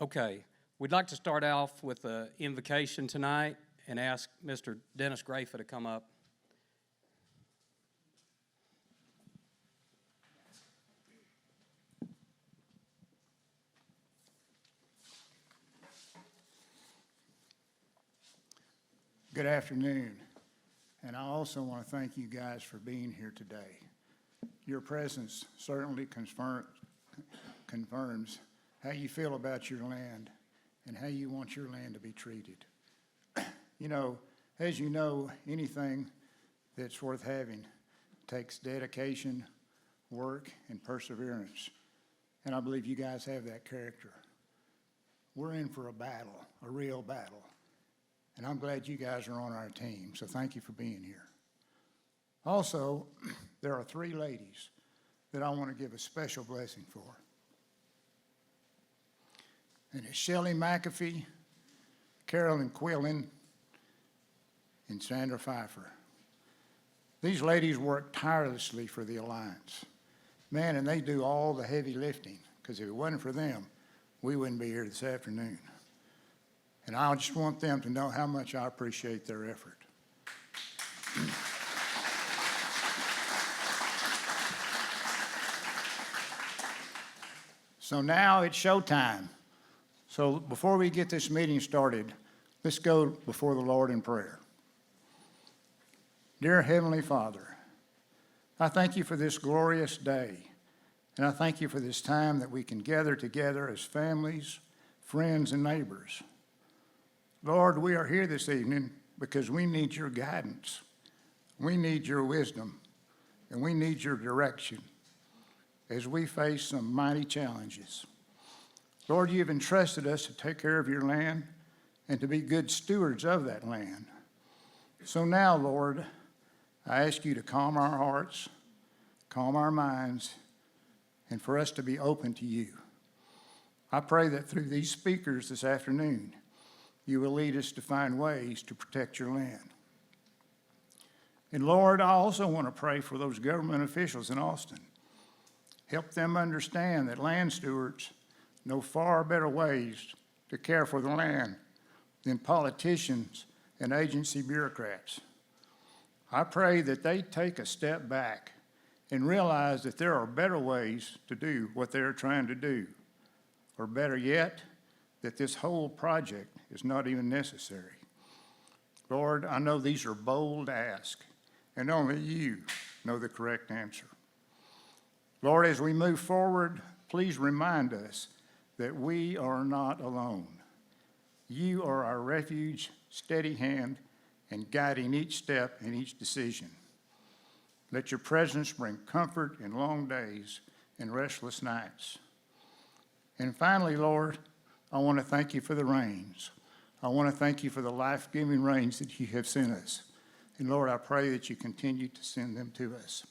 Okay, we'd like to start off with an invocation tonight and ask Mr. Dennis Grafa to come up. Good afternoon, and I also want to thank you guys for being here today. Your presence certainly confirms how you feel about your land and how you want your land to be treated. As you know, anything that's worth having takes dedication, work, and perseverance, and I believe you guys have that character. We're in for a battle, a real battle. And I'm glad you guys are on our team, so thank you for being here. Also, there are 3 ladies that I want to give a special blessing for. And it's Shelley McAfee, Carolyn Quillen, and Sandra Pfeiffer. These ladies work tirelessly for the Alliance. Man, and they do all the heavy lifting, because if it wasn't for them, we wouldn't be here this afternoon. And I just want them to know how much I appreciate their effort. So now it's showtime. So before we get this meeting started, let's go before the Lord in prayer. Dear Heavenly Father, I thank you for this glorious day. And I thank you for this time that we can gather together as families, friends, and neighbors. Lord, we are here this evening because we need your guidance. We need your wisdom, and we need your direction as we face some mighty challenges. Lord, you've entrusted us to take care of your land and to be good stewards of that land. So now, Lord, I ask you to calm our hearts, calm our minds, and for us to be open to you. I pray that through these speakers this afternoon, you will lead us to find ways to protect your land. And Lord, I also want to pray for those government officials in Austin. Help them understand that land stewards know far better ways to care for the land than politicians and agency bureaucrats. I pray that they take a step back and realize that there are better ways to do what they're trying to do, or better yet, that this whole project is not even necessary. Lord, I know these are bold asks, and only you know the correct answer. Lord, as we move forward, please remind us that we are not alone. You are our refuge, steady hand, and guiding each step and each decision. Let your presence bring comfort in long days and restless nights. And finally, Lord, I want to thank you for the rains. I want to thank you for the life-giving rains that you have sent us. And Lord, I pray that you continue to send them to us.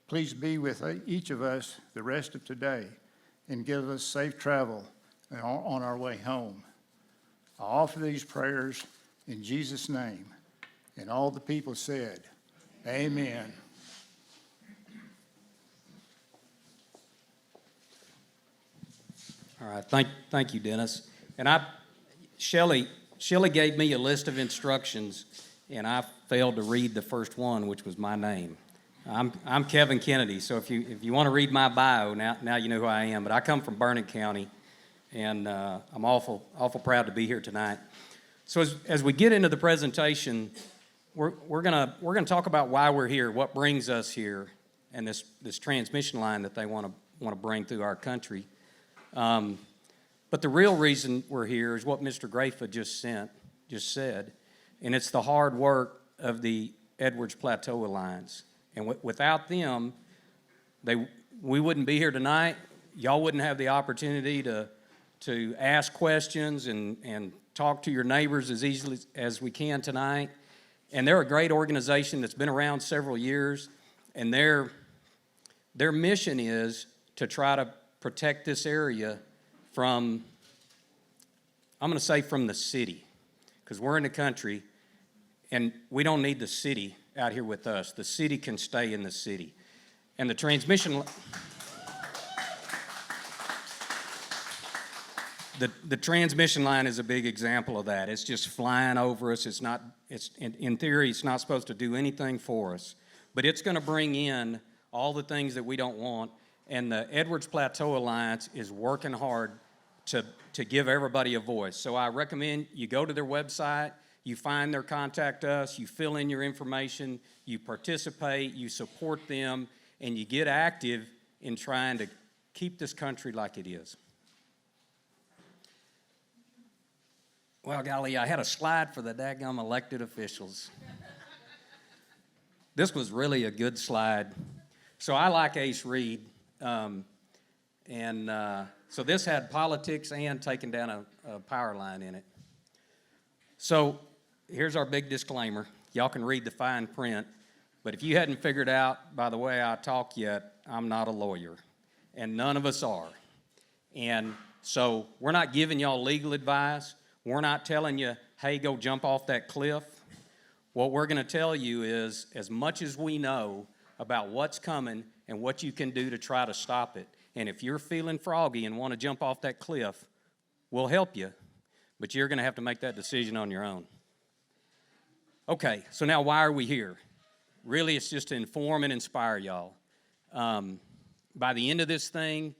Please be with each of us the rest of today and give us safe travel on our way home. I offer these prayers in Jesus' name. And all the people said, Amen. All right, thank you, Dennis. And Shelley gave me a list of instructions, and I failed to read the first one, which was my name. I'm Kevin Kennedy, so if you want to read my bio, now you know who I am. But I come from Burnett County, and I'm awful proud to be here tonight. So as we get into the presentation, we're gonna talk about why we're here, what brings us here, and this transmission line that they want to bring through our country. But the real reason we're here is what Mr. Grafa just said, and it's the hard work of the Edwards Plateau Alliance. And without them, we wouldn't be here tonight. Y'all wouldn't have the opportunity to ask questions and talk to your neighbors as easily as we can tonight. And they're a great organization that's been around several years, and their mission is to try to protect this area from, I'm going to say from the city, because we're in the country, and we don't need the city out here with us. The city can stay in the city. And the transmission The transmission line is a big example of that. It's just flying over us. In theory, it's not supposed to do anything for us. But it's going to bring in all the things that we don't want. And the Edwards Plateau Alliance is working hard to give everybody a voice. So I recommend you go to their website, you find their contact us, you fill in your information, you participate, you support them, and you get active in trying to keep this country like it is. Well, golly, I had a slide for the daggum elected officials. This was really a good slide. So I like Ace Reed, so this had politics and taking down a power line in it. So here's our big disclaimer. Y'all can read the fine print, but if you hadn't figured out by the way I talk yet, I'm not a lawyer, and none of us are. And so we're not giving y'all legal advice. We're not telling you, hey, go jump off that cliff. What we're going to tell you is as much as we know about what's coming and what you can do to try to stop it. And if you're feeling froggy and want to jump off that cliff, we'll help you, but you're going to have to make that decision on your own. Okay, so now why are we here? Really, it's just to inform and inspire y'all. By the end of this thing,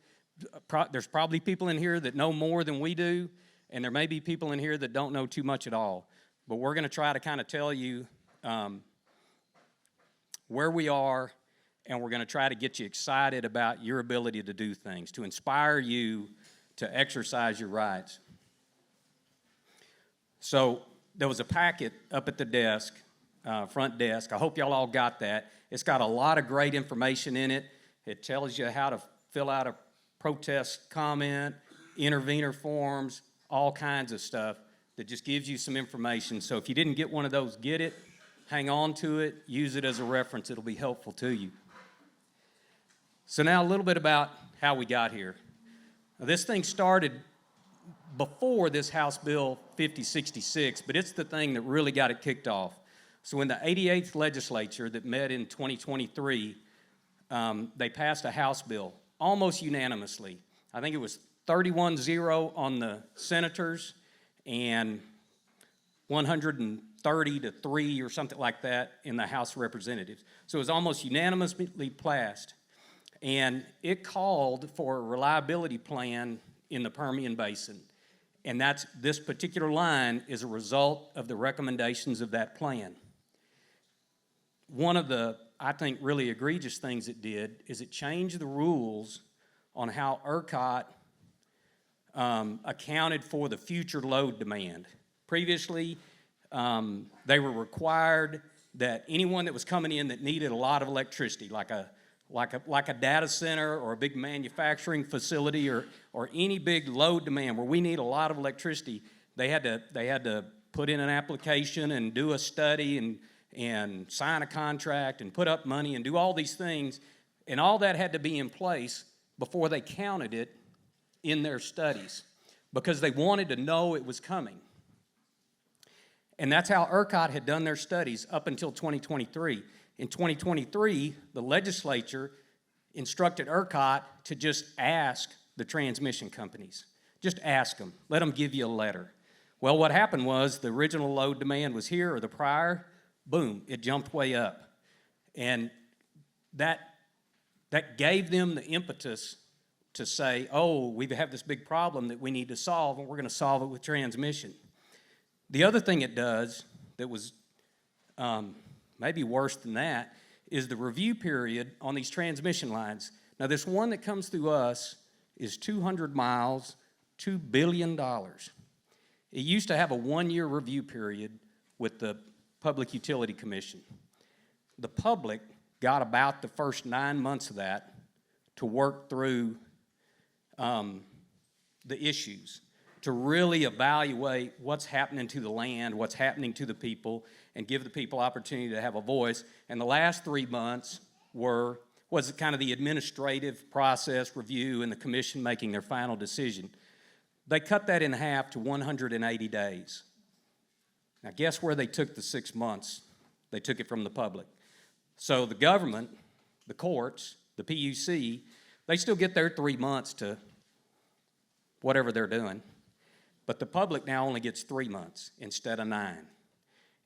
there's probably people in here that know more than we do, and there may be people in here that don't know too much at all. But we're going to try to kind of tell you where we are, and we're going to try to get you excited about your ability to do things, to inspire you to exercise your rights. So there was a packet up at the desk, front desk. I hope y'all all got that. It's got a lot of great information in it. It tells you how to fill out a protest comment, intervener forms, all kinds of stuff that just gives you some information. So if you didn't get one of those, get it, hang on to it, use it as a reference. It'll be helpful to you. So now a little bit about how we got here. Now, this thing started before this House Bill 5066, but it's the thing that really got it kicked off. So in the 88th legislature that met in 2023, they passed a House bill almost unanimously. I think it was 31-0 on the senators and 130-3 or something like that in the House of Representatives. So it was almost unanimously passed. And it called for a reliability plan in the Permian Basin. And this particular line is a result of the recommendations of that plan. One of the, I think, really egregious things it did is it changed the rules on how ERCOT accounted for the future load demand. Previously, they were required that anyone that was coming in that needed a lot of electricity, like a data center or a big manufacturing facility or any big load demand where we need a lot of electricity, they had to put in an application and do a study and sign a contract and put up money and do all these things, and all that had to be in place before they counted it in their studies because they wanted to know it was coming. And that's how ERCOT had done their studies up until 2023. In 2023, the legislature instructed ERCOT to just ask the transmission companies. Just ask them. Let them give you a letter. Well, what happened was the original load demand was here, or the prior, boom, it jumped way up. And that gave them the impetus to say, oh, we have this big problem that we need to solve, and we're going to solve it with transmission. The other thing it does that was maybe worse than that is the review period on these transmission lines. Now, this one that comes through us is 200 miles, $2 billion. It used to have a one-year review period with the Public Utility Commission. The public got about the first 9 months of that to work through the issues, to really evaluate what's happening to the land, what's happening to the people, and give the people opportunity to have a voice. And the last 3 months was kind of the administrative process review and the commission making their final decision. They cut that in half to 180 days. Now, guess where they took the 6 months? They took it from the public. So the government, the courts, the PUC, they still get their 3 months to whatever they're doing. But the public now only gets 3 months instead of 9.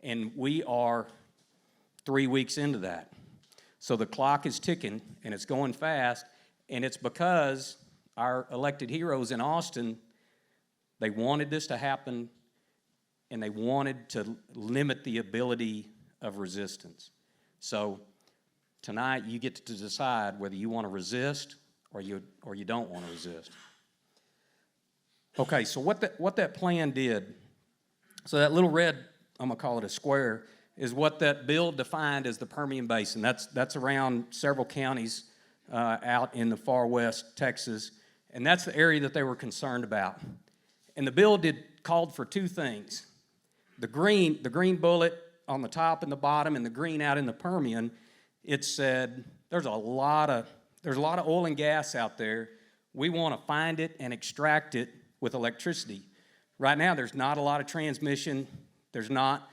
And we are 3 weeks into that. So the clock is ticking, and it's going fast, and it's because our elected heroes in Austin, they wanted this to happen, and they wanted to limit the ability of resistance. So tonight, you get to decide whether you want to resist or you don't want to resist. Okay, so what that plan did, so that little red, I'm going to call it a square, is what that bill defined as the Permian Basin. That's around several counties out in the far west, Texas, and that's the area that they were concerned about. And the bill called for two things. The green bullet on the top and the bottom, and the green out in the Permian, it said there's a lot of oil and gas out there. We want to find it and extract it with electricity. Right now, there's not a lot of transmission. There's not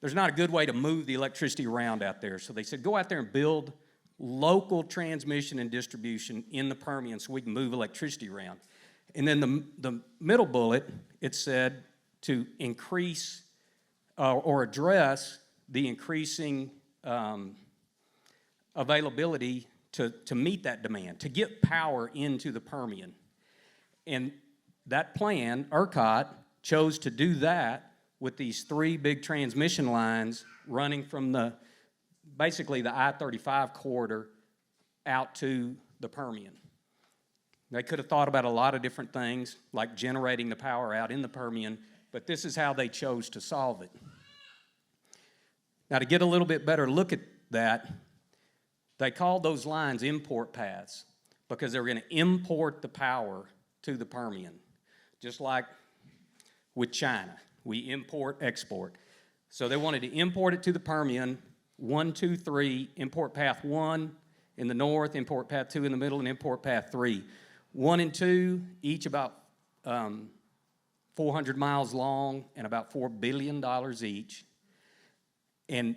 a good way to move the electricity around out there. So they said, go out there and build local transmission and distribution in the Permian so we can move electricity around. And then the middle bullet, it said to increase or address the increasing availability to meet that demand, to get power into the Permian. And that plan, ERCOT, chose to do that with these 3 big transmission lines running from basically the I-35 corridor out to the Permian. They could have thought about a lot of different things, like generating the power out in the Permian, but this is how they chose to solve it. Now, to get a little bit better look at that, they called those lines import paths because they were going to import the power to the Permian, just like with China. We import, export. So they wanted to import it to the Permian, 1, 2, 3, import path 1 in the north, import path 2 in the middle, and import path 3. 1 and 2, each about 400 miles long and about $4 billion each. And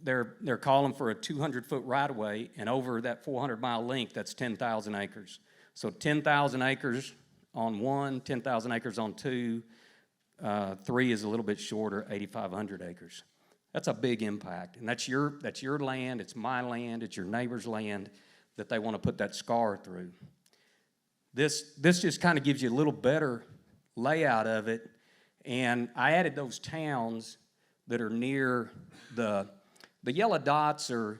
they're calling for a 200-foot right-of-way, and over that 400-mile length, that's 10,000 acres. So 10,000 acres on 1, 10,000 acres on 2, 3 is a little bit shorter, 8,500 acres. That's a big impact, and that's your land, it's my land, it's your neighbor's land that they want to put that scar through. This just kind of gives you a little better layout of it, and I added those towns that are near the yellow dots are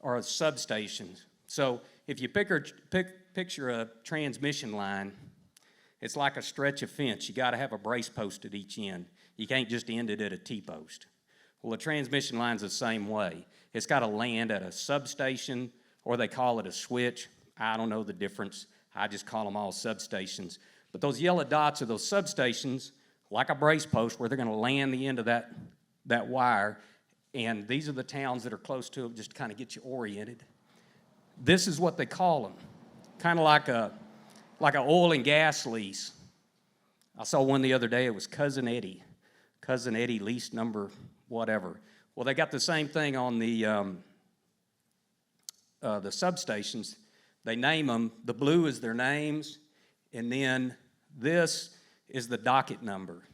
substations. So if you picture a transmission line, it's like a stretch of fence. You got to have a brace post at each end. You can't just end it at a T-post. Well, a transmission line's the same way. It's got to land at a substation, or they call it a switch. I don't know the difference. I just call them all substations. But those yellow dots are those substations, like a brace post, where they're going to land the end of that wire. And these are the towns that are close to it, just to kind of get you oriented. This is what they call them, kind of like an oil and gas lease. I saw one the other day. It was Cousin Eddie lease number whatever. Well, they got the same thing on the substations. They name them. The blue is their names, and then this is the docket number.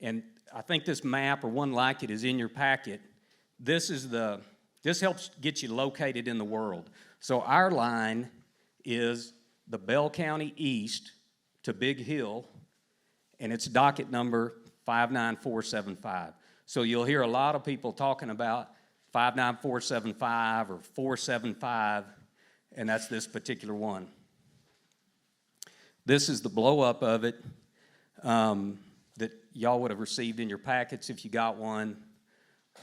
And I think this map, or one like it, is in your packet. This helps get you located in the world. So our line is the Bell County East to Big Hill, and it's docket number 59475. So you'll hear a lot of people talking about 59475 or 475, and that's this particular one. This is the blow-up of it that y'all would have received in your packets if you got one.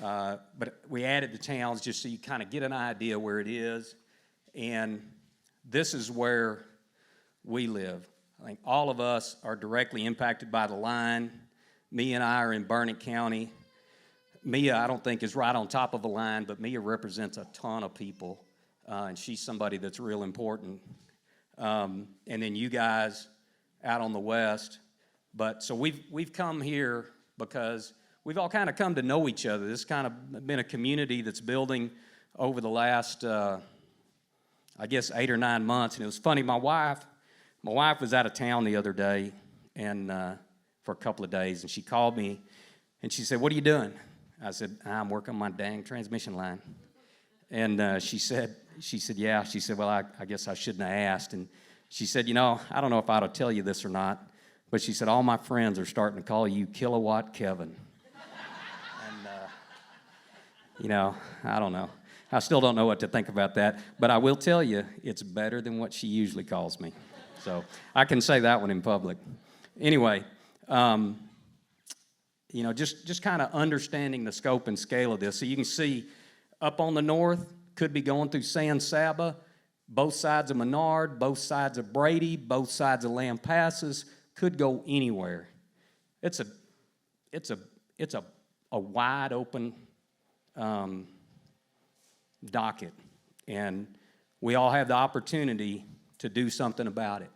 But we added the towns just so you kind of get an idea where it is. And this is where we live. I think all of us are directly impacted by the line. Mia and I are in Burnett County. Mia, I don't think, is right on top of the line, but Mia represents a ton of people, and she's somebody that's real important. And then you guys out on the west. But so we've come here because we've all kind of come to know each other. This kind of been a community that's building over the last, 8 or 9 months. And it was funny, my wife was out of town the other day, and for a couple of days, and she called me, and she said, "What are you doing?" I said, "I'm working on my dang transmission line." And she said, "Yeah." She said, "Well, I guess I shouldn't have asked." And she said, "I don't know if I ought to tell you this or not, but," she said, "all my friends are starting to call you Kilowatt Kevin." And, I don't know. I still don't know what to think about that, but I will tell you, it's better than what she usually calls me. So I can say that one in public. Anyway, just kind of understanding the scope and scale of this. So you can see up on the north, could be going through San Saba, both sides of Menard, both sides of Brady, both sides of Lamb Passes, could go anywhere. It's a wide open docket, and we all have the opportunity to do something about it.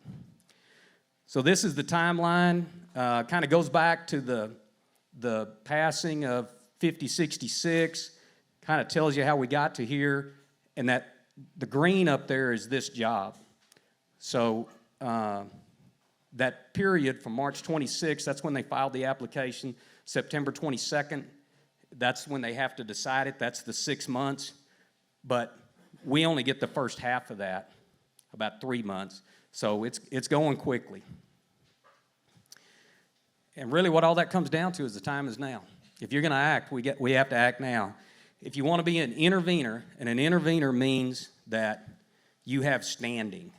So this is the timeline. Kind of goes back to the passing of 5066, kind of tells you how we got to here, and that the green up there is this job. So that period from March 26th, that's when they filed the application. September 22nd, that's when they have to decide it. That's the 6 months. But we only get the first half of that, about 3 months. So it's going quickly. And really what all that comes down to is the time is now. If you're going to act, we have to act now. If you want to be an intervener, and an intervener means that you have standing.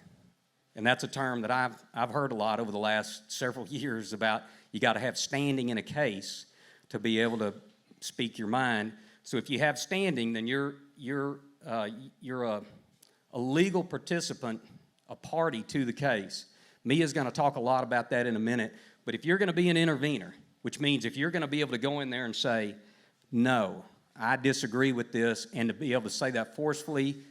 And that's a term that I've heard a lot over the last several years about you got to have standing in a case to be able to speak your mind. So if you have standing, then you're a legal participant, a party to the case. Mia's going to talk a lot about that in a minute. But if you're going to be an intervener, which means if you're going to be able to go in there and say, "No, I disagree with this," and to be able to say that forcefully,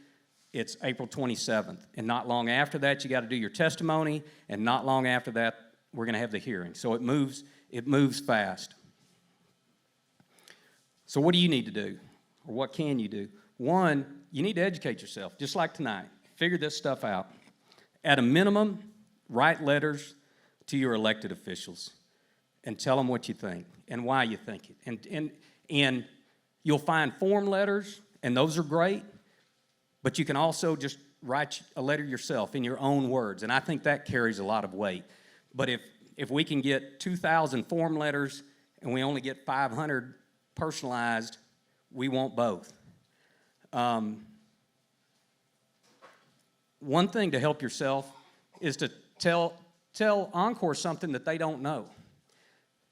it's April 27th. And not long after that, you got to do your testimony, and not long after that, we're going to have the hearing. So it moves fast. So what do you need to do? Or what can you do? One, you need to educate yourself, just like tonight. Figure this stuff out. At a minimum, write letters to your elected officials and tell them what you think and why you think it. And you'll find form letters, and those are great, but you can also just write a letter yourself in your own words, and I think that carries a lot of weight. But if we can get 2,000 form letters and we only get 500 personalized, we want both. One thing to help yourself is to tell Encore something that they don't know.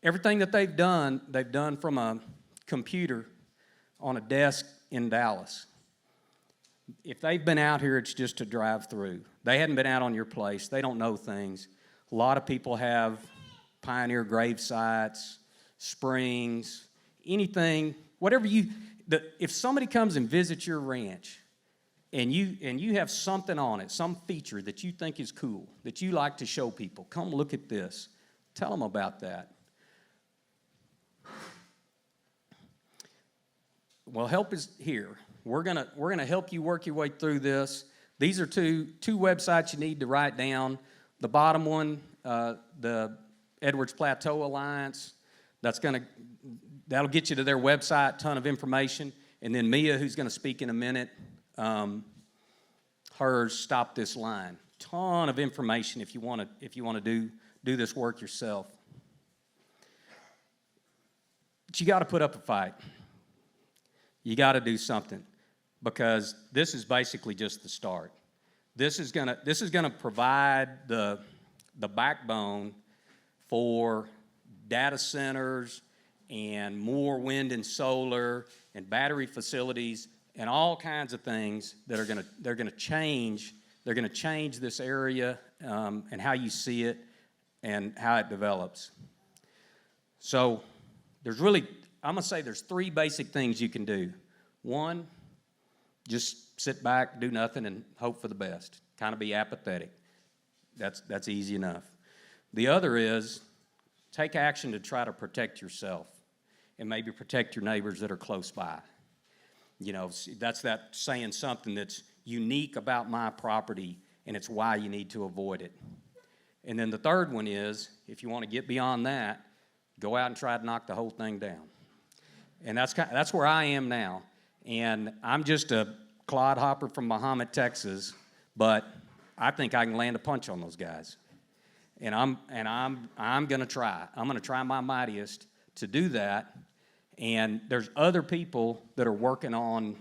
Everything that they've done from a computer on a desk in Dallas. If they've been out here, it's just to drive through. They hadn't been out on your place. They don't know things. A lot of people have pioneer grave sites, springs, anything, whatever if somebody comes and visits your ranch and you have something on it, some feature that you think is cool, that you like to show people, come look at this. Tell them about that. Well, help is here. We're gonna help you work your way through this. These are two websites you need to write down. The bottom one, the Edwards Plateau Alliance, that'll get you to their website, ton of information. And then Mia, who's going to speak in a minute, hers, Stop This Line. Ton of information if you want to do this work yourself. But you got to put up a fight. You got to do something, because this is basically just the start. This is gonna provide the backbone for data centers and more wind and solar and battery facilities and all kinds of things that they're gonna change this area and how you see it and how it develops. So I'm gonna say there's three basic things you can do. One, just sit back, do nothing, and hope for the best. Kind of be apathetic. That's easy enough. The other is take action to try to protect yourself and maybe protect your neighbors that are close by. That's that saying something that's unique about my property, and it's why you need to avoid it. And then the third one is, if you want to get beyond that, go out and try to knock the whole thing down. And that's where I am now. And I'm just a clodhopper from Mahomet, Texas, but I think I can land a punch on those guys. And I'm going to try. I'm going to try my mightiest to do that. And there's other people that are working on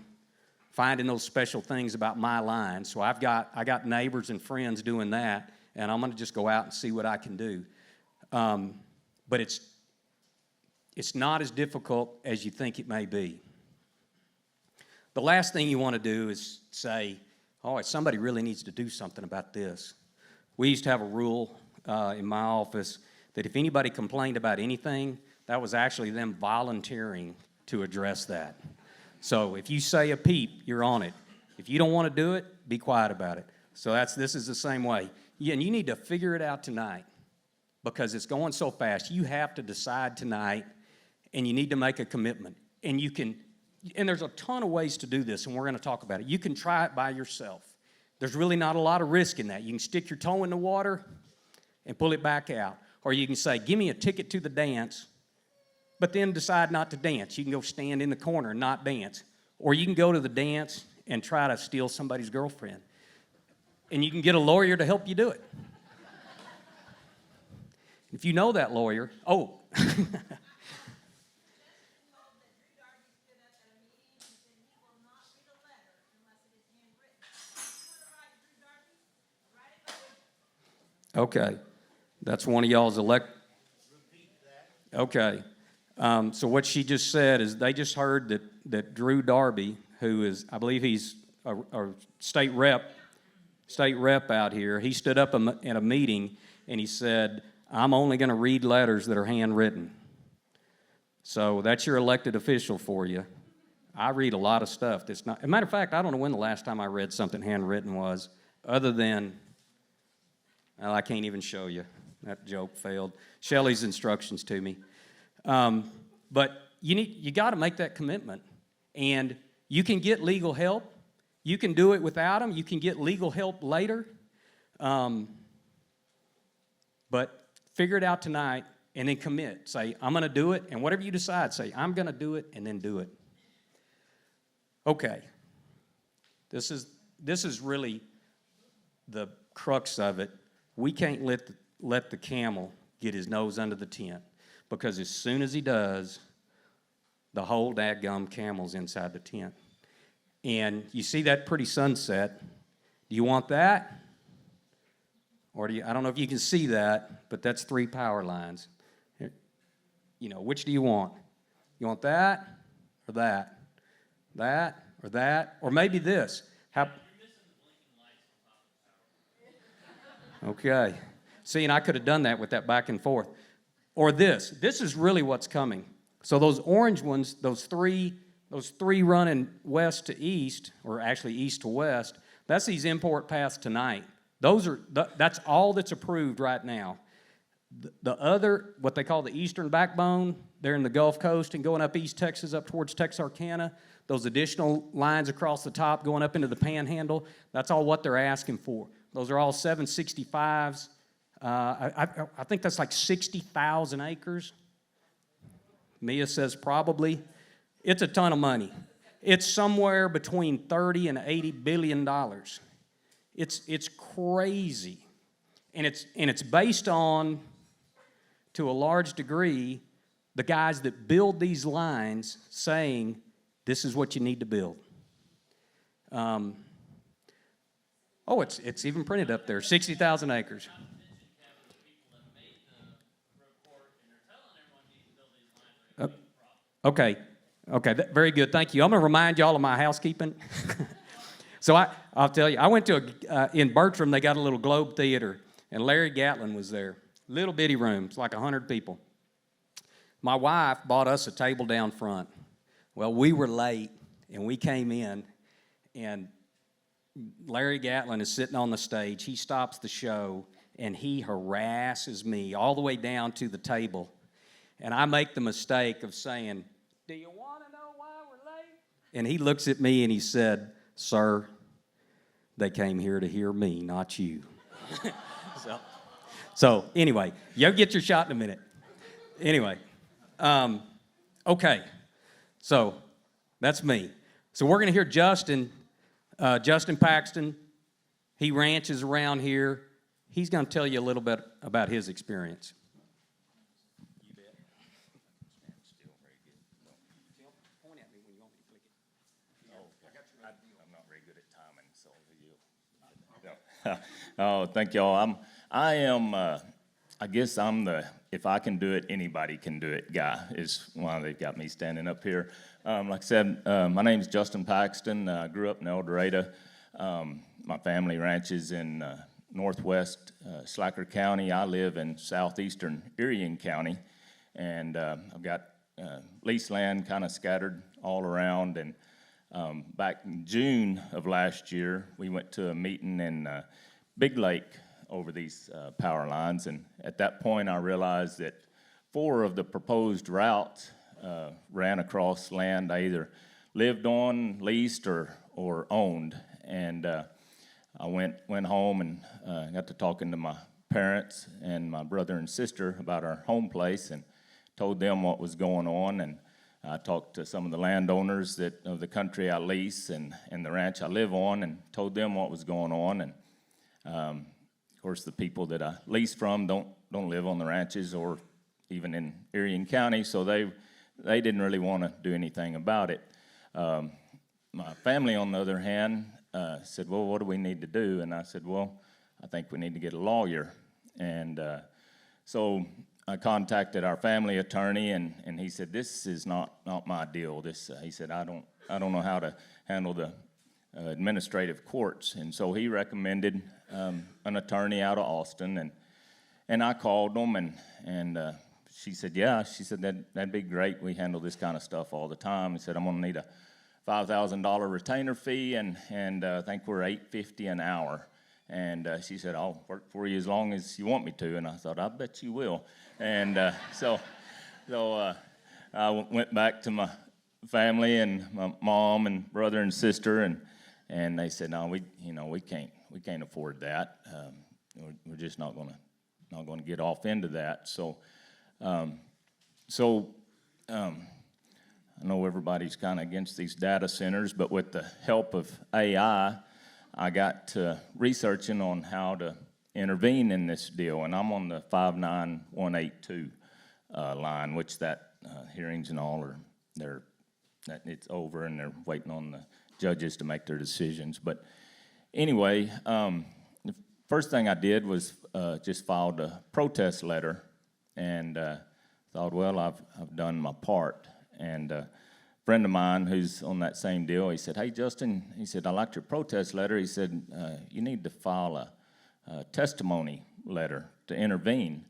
finding those special things about my line. So I got neighbors and friends doing that, and I'm going to just go out and see what I can do. But it's not as difficult as you think it may be. The last thing you want to do is say, oh, somebody really needs to do something about this. We used to have a rule in my office that if anybody complained about anything, that was actually them volunteering to address that. So if you say a peep, you're on it. If you don't want to do it, be quiet about it. So this is the same way. Yeah, and you need to figure it out tonight because it's going so fast. You have to decide tonight, and you need to make a commitment. And there's a ton of ways to do this, and we're going to talk about it. You can try it by yourself. There's really not a lot of risk in that. You can stick your toe in the water and pull it back out. Or you can say, give me a ticket to the dance, but then decide not to dance. You can go stand in the corner and not dance. Or you can go to the dance and try to steal somebody's girlfriend. And you can get a lawyer to help you do it. If you know that lawyer, Okay, that's one of y'all's Repeat that. Okay, so what she just said is they just heard that Drew Darby, who is, I believe he's a state rep out here, he stood up in a meeting and he said, I'm only going to read letters that are handwritten. So that's your elected official for you. I read a lot of stuff that's not, as a matter of fact, I don't know when the last time I read something handwritten was, other than, well, I can't even show you. That joke failed. Shelley's instructions to me. But you got to make that commitment. And you can get legal help. You can do it without them. You can get legal help later. But figure it out tonight and then commit. Say, I'm going to do it. And whatever you decide, say, I'm going to do it, and then do it. Okay. This is really the crux of it. We can't let the camel get his nose under the tent, because as soon as he does, the whole dadgum camel's inside the tent. And you see that pretty sunset. Do you want that? Or I don't know if you can see that, but that's 3 power lines. Which do you want? You want that or that? That or that? Or maybe this. Okay. See, and I could have done that with that back and forth. Or this. This is really what's coming. So those orange ones, those three running west to east, or actually east to west, that's these import paths tonight. That's all that's approved right now. The other, what they call the eastern backbone, they're in the Gulf Coast and going up East Texas, up towards Texarkana. Those additional lines across the top going up into the Panhandle, that's all what they're asking for. Those are all 765s. I think that's like 60,000 acres. Mia says probably. It's a ton of money. It's somewhere between $30 and $80 billion. It's crazy. And it's based on, to a large degree, the guys that build these lines saying, this is what you need to build. It's even printed up there, 60,000 acres. Okay, very good, thank you. I'm going to remind y'all of my housekeeping. So I'll tell you, I went to, in Bertram, they got a little Globe Theater, and Larry Gatlin was there. Little bitty room, it's like 100 people. My wife bought us a table down front. Well, we were late, and we came in, and Larry Gatlin is sitting on the stage. He stops the show, and he harasses me all the way down to the table. And I make the mistake of saying, do you want to know why we're late? And he looks at me and he said, sir, they came here to hear me, not you. So anyway, you'll get your shot in a minute. Anyway, Okay, so that's me. So we're going to hear Justin Paxton. He ranches around here. He's going to tell you a little bit about his experience. You bet. Still very good. Tim, point at me when you want me to click it. I'm not very good at timing, so you. Oh, thank y'all. I guess I'm the, if I can do it, anybody can do it guy, is why they've got me standing up here. Like I said, my name's Justin Paxton. I grew up in El Dorado. My family ranches in northwest Slacker County. I live in southeastern Erie County, and I've got leased land kind of scattered all around. And back in June of last year, we went to a meeting in Big Lake over these power lines, and at that point I realized that 4 of the proposed routes ran across land I either lived on, leased, or owned. And I went home and got to talking to my parents and my brother and sister about our home place, and told them what was going on. And I talked to some of the landowners of the country I lease and the ranch I live on, and told them what was going on. And of course, the people that I lease from don't live on the ranches or even in Erie County, so they didn't really want to do anything about it. My family, on the other hand, said, well, what do we need to do? And I said, well, I think we need to get a lawyer. And so I contacted our family attorney, and he said, this is not my deal. He said, I don't know how to handle the administrative courts. And so he recommended an attorney out of Austin, and I called them, and she said, yeah, she said, that'd be great. We handle this kind of stuff all the time. He said, I'm gonna need a $5,000 retainer fee, and I think we're $850 an hour. And she said, I'll work for you as long as you want me to. And I thought, I bet you will. And so I went back to my family and my mom and brother and sister, and they said, no, we can't afford that. We're just not gonna get off into that. So I know everybody's kind of against these data centers, but with the help of AI, I got to researching on how to intervene in this deal, and I'm on the 59182 line, which that hearings and all it's over, and they're waiting on the judges to make their decisions. But anyway, the first thing I did was just filed a protest letter, and thought, well, I've done my part. And a friend of mine who's on that same deal, he said, hey, Justin, he said, I liked your protest letter. He said, you need to file a testimony letter to intervene.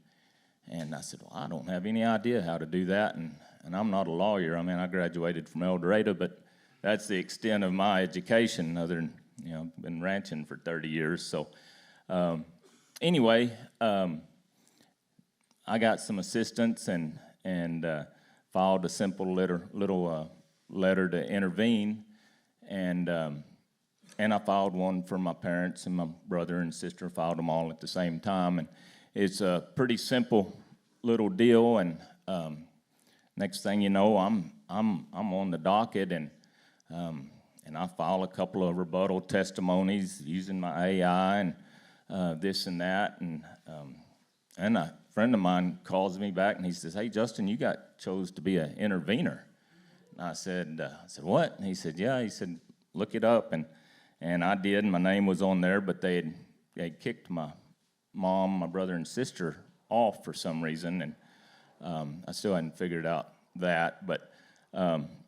And I said, well, I don't have any idea how to do that, and I'm not a lawyer. I mean, I graduated from El Dorado, but that's the extent of my education, other than, I've been ranching for 30 years. So anyway, I got some assistance and filed a simple little letter to intervene, and I filed one for my parents, and my brother and sister filed them all at the same time. And it's a pretty simple little deal, and next thing you know, I'm on the docket, and I file a couple of rebuttal testimonies using my AI and this and that, and a friend of mine calls me back, and he says, hey, Justin, you got chose to be an intervener. And I said, what? And he said, yeah. He said, look it up, and I did, and my name was on there, but they had kicked my mom, my brother, and sister off for some reason, and I still hadn't figured out that. But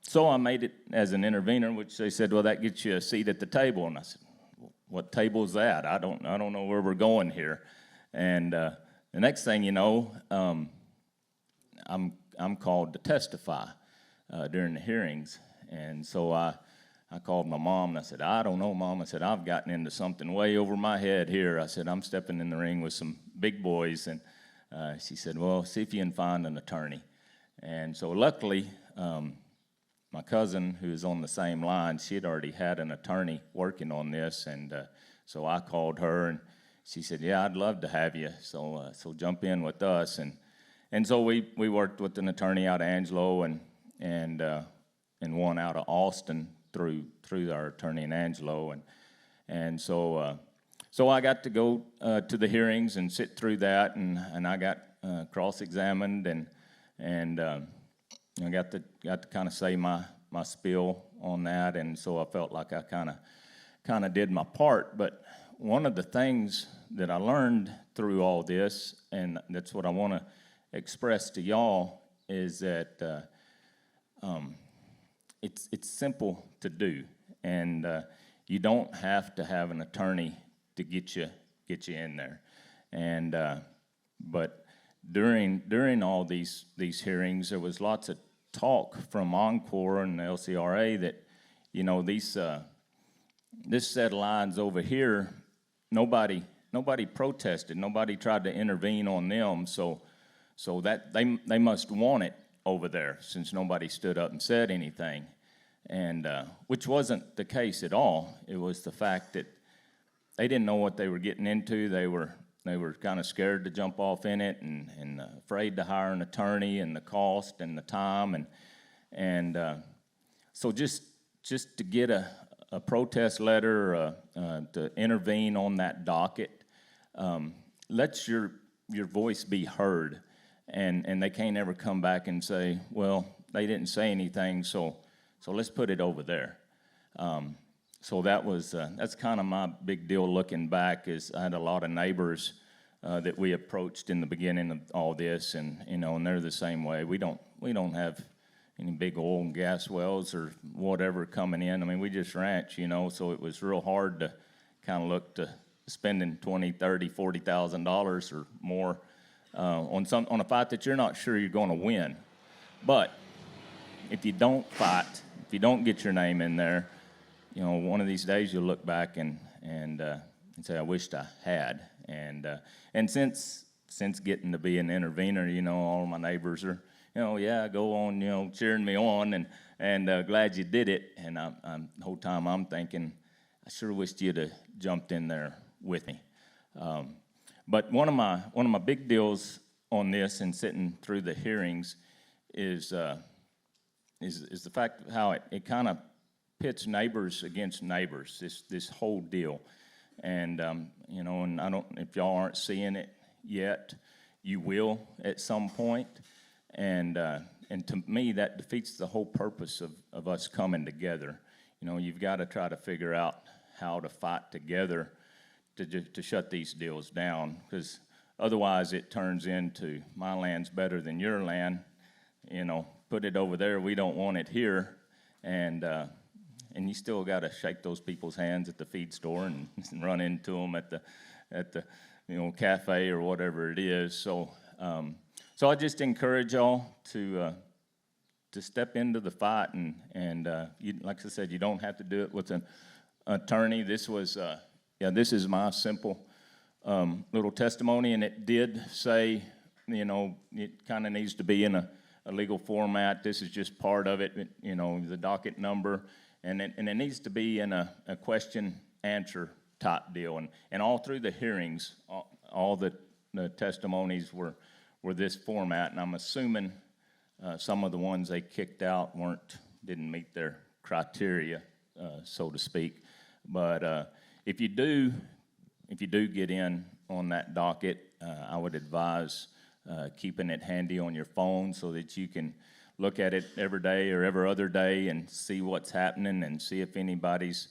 so I made it as an intervener, which they said, well, that gets you a seat at the table. And I said, what table is that? I don't know where we're going here. And the next thing you know, I'm called to testify during the hearings. And so I called my mom, and I said, I don't know, Mom. I said, I've gotten into something way over my head here. I said, I'm stepping in the ring with some big boys. And she said, well, see if you can find an attorney. And so luckily, my cousin, who's on the same line, she had already had an attorney working on this. And so I called her, and she said, yeah, I'd love to have you. So jump in with us. and so we worked with an attorney out of Angelo and one out of Austin through our attorney in Angelo, and so I got to go to the hearings and sit through that, and I got cross-examined, and I got to kind of say my spiel on that, and so I felt like I kind of did my part. But one of the things that I learned through all this, and that's what I want to express to y'all, is that it's simple to do, and you don't have to have an attorney to get you in there. And but during all these hearings, there was lots of talk from Encore and the LCRA that, you know, this set of lines over here, nobody protested, nobody tried to intervene on them, so that they must want it over there since nobody stood up and said anything, and which wasn't the case at all. It was the fact that they didn't know what they were getting into. They were kind of scared to jump off in it, and afraid to hire an attorney, and the cost and the time, and so just to get a protest letter to intervene on that docket, let your voice be heard, and they can't ever come back and say, well, they didn't say anything, so let's put it over there. So that's kind of my big deal looking back. Is I had a lot of neighbors that we approached in the beginning of all this, and and they're the same way. We don't have any big oil and gas wells or whatever coming in. I mean, we just ranch, so it was real hard to kind of look to spending $20,000, $30,000, $40,000 or more on a fight that you're not sure you're going to win. But if you don't fight, if you don't get your name in there, one of these days you'll look back and say, I wished I had. And since getting to be an intervener, all my neighbors are, yeah, go on, cheering me on, and glad you did it. And the whole time I'm thinking, I sure wished you'd have jumped in there with me. But one of my big deals on this and sitting through the hearings is the fact of how it kind of pits neighbors against neighbors, this whole deal. And and I don't, if y'all aren't seeing it yet, you will at some point. And to me, that defeats the whole purpose of us coming together. You've got to try to figure out how to fight together to shut these deals down, because otherwise it turns into my land's better than your land. Put it over there. We don't want it here, and you still got to shake those people's hands at the feed store and run into them at the cafe or whatever it is. So I just encourage y'all to step into the fight, and like I said, you don't have to do it with an attorney. This is my simple little testimony, and it did say, it kind of needs to be in a legal format. This is just part of it, the docket number, and it needs to be in a question-answer type deal. And all through the hearings, all the testimonies were this format, and I'm assuming some of the ones they kicked out didn't meet their criteria, so to speak. But if you do get in on that docket, I would advise keeping it handy on your phone so that you can look at it every day or every other day and see what's happening and see if anybody's,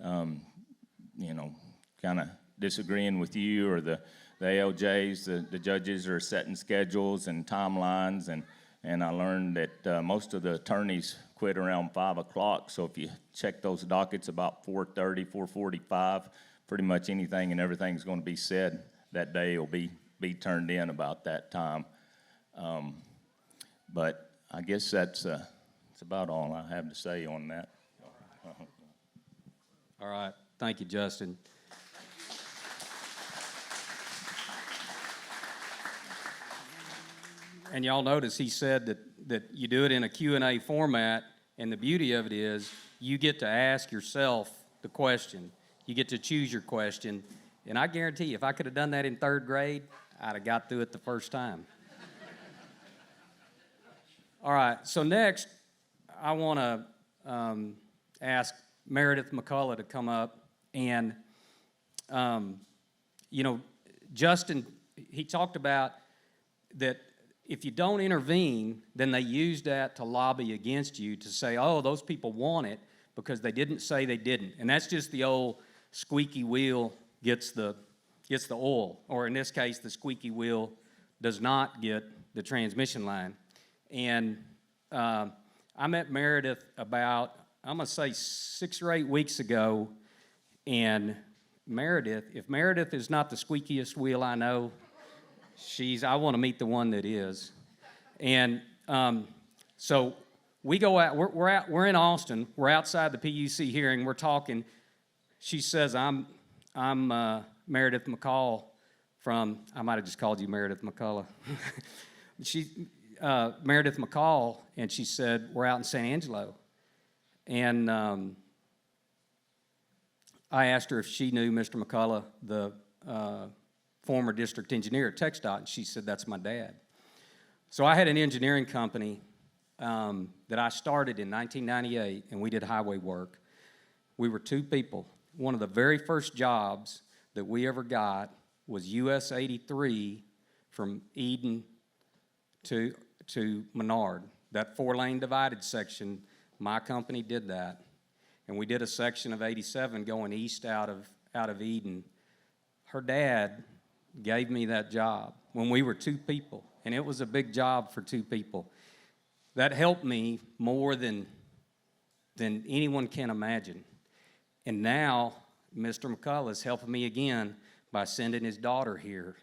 kind of disagreeing with you, or the ALJs, the judges are setting schedules and timelines, and I learned that most of the attorneys quit around 5 o'clock, so if you check those dockets about 4:30, 4:45, pretty much anything and everything's going to be said that day will be turned in about that time. But I guess that's about all I have to say on that. All right. Thank you, Justin. And y'all notice he said that you do it in a Q&A format, and the beauty of it is you get to ask yourself the question. You get to choose your question, and I guarantee you, if I could have done that in third grade, I'd have got through it the first time. All right, so next, I want to ask Meredith McCullough to come up. And, you know, Justin, he talked about that if you don't intervene, then they use that to lobby against you to say, oh, those people want it because they didn't say they didn't. And that's just the old squeaky wheel gets the oil, or in this case, the squeaky wheel does not get the transmission line. And I met Meredith about, I'm going to say 6 or 8 weeks ago, and Meredith, if Meredith is not the squeakiest wheel I know, I want to meet the one that is. And so we go out, we're in Austin, we're outside the PUC hearing, we're talking. She says, I'm Meredith McCall from, I might have just called you Meredith McCullough. Meredith McCall, and she said, we're out in San Angelo. And I asked her if she knew Mr. McCullough, the former district engineer at TxDOT, and she said, that's my dad. So I had an engineering company that I started in 1998, and we did highway work. We were 2 people. One of the very first jobs that we ever got was US 83 from Eden to Menard. That 4-lane divided section, my company did that. And we did a section of 87 going east out of Eden. Her dad gave me that job when we were 2 people, and it was a big job for 2 people. That helped me more than anyone can imagine. And now Mr. McCullough is helping me again by sending his daughter here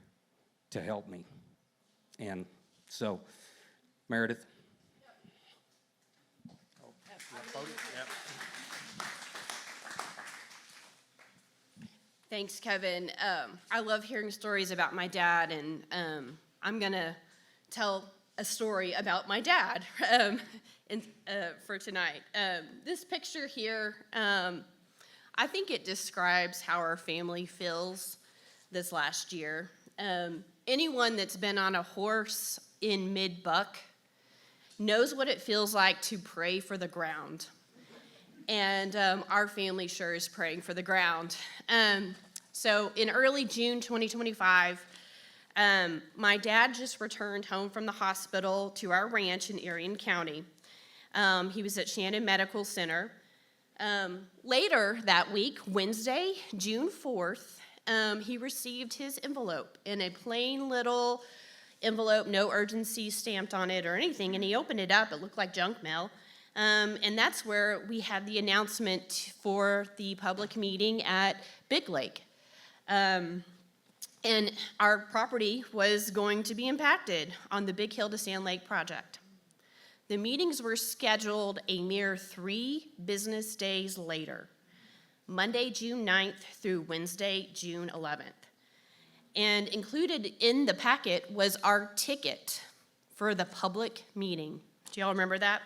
to help me. And so, Meredith. Thanks, Kevin. I love hearing stories about my dad, and I'm going to tell a story about my dad for tonight. This picture here, I think it describes how our family feels this last year. Anyone that's been on a horse in mid-buck knows what it feels like to pray for the ground. And our family sure is praying for the ground. So in early June 2025, my dad just returned home from the hospital to our ranch in Erie County. He was at Shannon Medical Center. Later that week, Wednesday, June 4th, he received his envelope in a plain little envelope, no urgency stamped on it or anything, and he opened it up. It looked like junk mail. And that's where we had the announcement for the public meeting at Big Lake. And our property was going to be impacted on the Big Hill to Sand Lake project. The meetings were scheduled a mere 3 business days later, Monday, June 9th through Wednesday, June 11th. And included in the packet was our ticket for the public meeting. Do y'all remember that?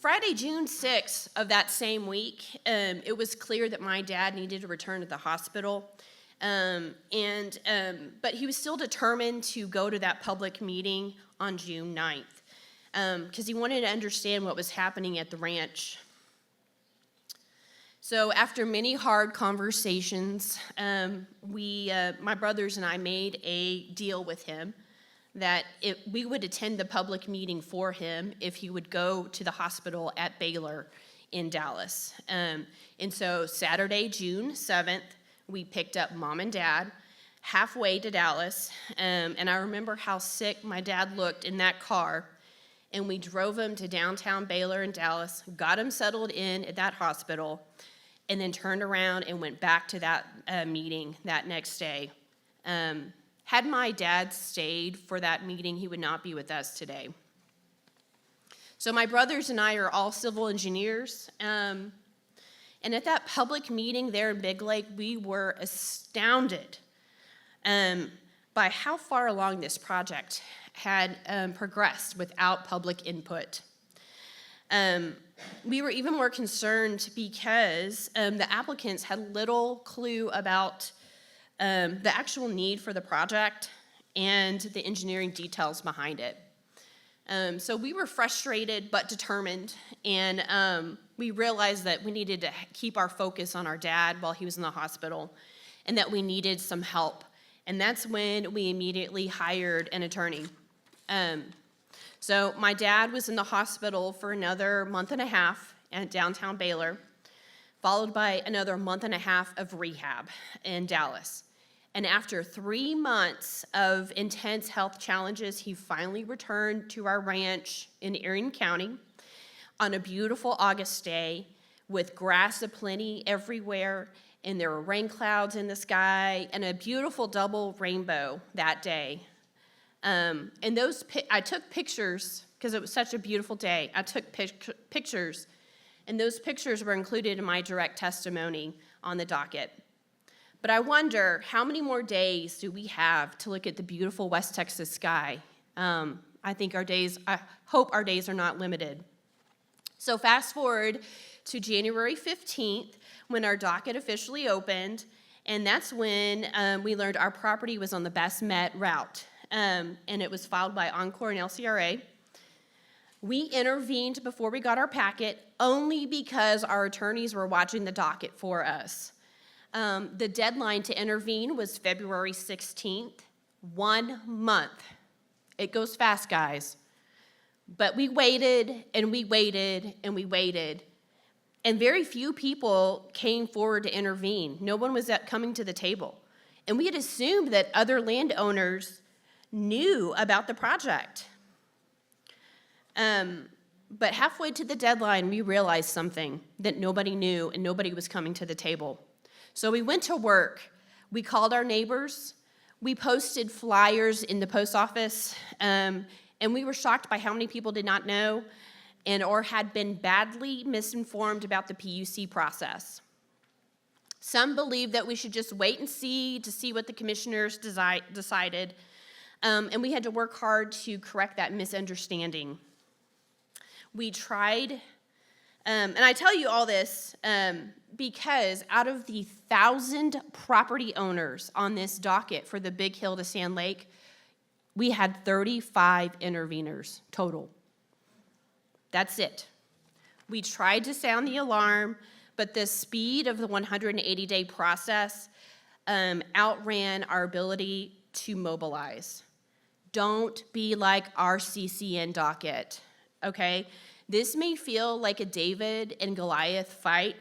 Friday, June 6th of that same week, it was clear that my dad needed to return to the hospital. But he was still determined to go to that public meeting on June 9th because he wanted to understand what was happening at the ranch. So after many hard conversations, my brothers and I made a deal with him that we would attend the public meeting for him if he would go to the hospital at Baylor in Dallas. And so Saturday, June 7th, we picked up Mom and Dad halfway to Dallas. And I remember how sick my dad looked in that car. And we drove him to downtown Baylor in Dallas, got him settled in at that hospital, and then turned around and went back to that meeting that next day. Had my dad stayed for that meeting, he would not be with us today. So my brothers and I are all civil engineers. And at that public meeting there in Big Lake, we were astounded by how far along this project had progressed without public input. We were even more concerned because the applicants had little clue about the actual need for the project and the engineering details behind it. So we were frustrated but determined, and we realized that we needed to keep our focus on our dad while he was in the hospital, and that we needed some help. And that's when we immediately hired an attorney. So my dad was in the hospital for another month and a half at downtown Baylor, followed by another month and a half of rehab in Dallas. And after 3 months of intense health challenges, he finally returned to our ranch in Erie County on a beautiful August day with grass aplenty everywhere, and there were rain clouds in the sky and a beautiful double rainbow that day. And I took pictures because it was such a beautiful day. I took pictures, and those pictures were included in my direct testimony on the docket. But I wonder, how many more days do we have to look at the beautiful West Texas sky? I hope our days are not limited. So fast forward to January 15th, when our docket officially opened, and that's when we learned our property was on the best met route, and it was filed by Encore and LCRA. We intervened before we got our packet only because our attorneys were watching the docket for us. The deadline to intervene was February 16th, 1 month. It goes fast, guys. But we waited, and we waited, and we waited. And very few people came forward to intervene. No one was coming to the table. And we had assumed that other landowners knew about the project. But halfway to the deadline, we realized something that nobody knew, and nobody was coming to the table. So we went to work. We called our neighbors. We posted flyers in the post office, and we were shocked by how many people did not know or had been badly misinformed about the PUC process. Some believed that we should just wait and see to see what the commissioners decided, and we had to work hard to correct that misunderstanding. We tried, and I tell you all this because out of the 1,000 property owners on this docket for the Big Hill to Sand Lake, we had 35 interveners total. That's it. We tried to sound the alarm, but the speed of the 180-day process outran our ability to mobilize. Don't be like our CCN docket, okay? This may feel like a David and Goliath fight,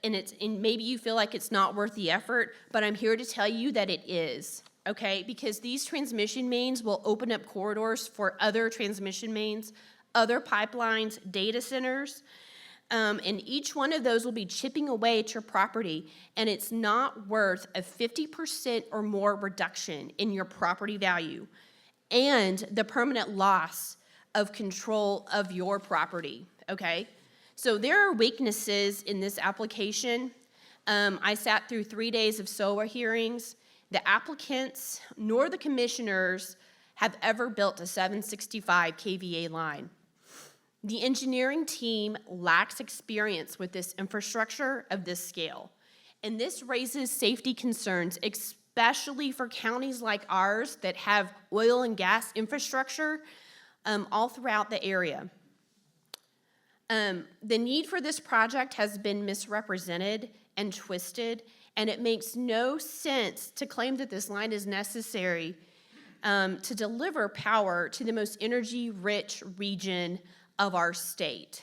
and maybe you feel like it's not worth the effort, but I'm here to tell you that it is, okay? Because these transmission mains will open up corridors for other transmission mains, other pipelines, data centers, and each one of those will be chipping away at your property, and it's not worth a 50% or more reduction in your property value and the permanent loss of control of your property, okay? So there are weaknesses in this application. I sat through 3 days of SOA hearings. The applicants nor the commissioners have ever built a 765 kVA line. The engineering team lacks experience with this infrastructure of this scale, and this raises safety concerns, especially for counties like ours that have oil and gas infrastructure all throughout the area. The need for this project has been misrepresented and twisted, and it makes no sense to claim that this line is necessary to deliver power to the most energy-rich region of our state.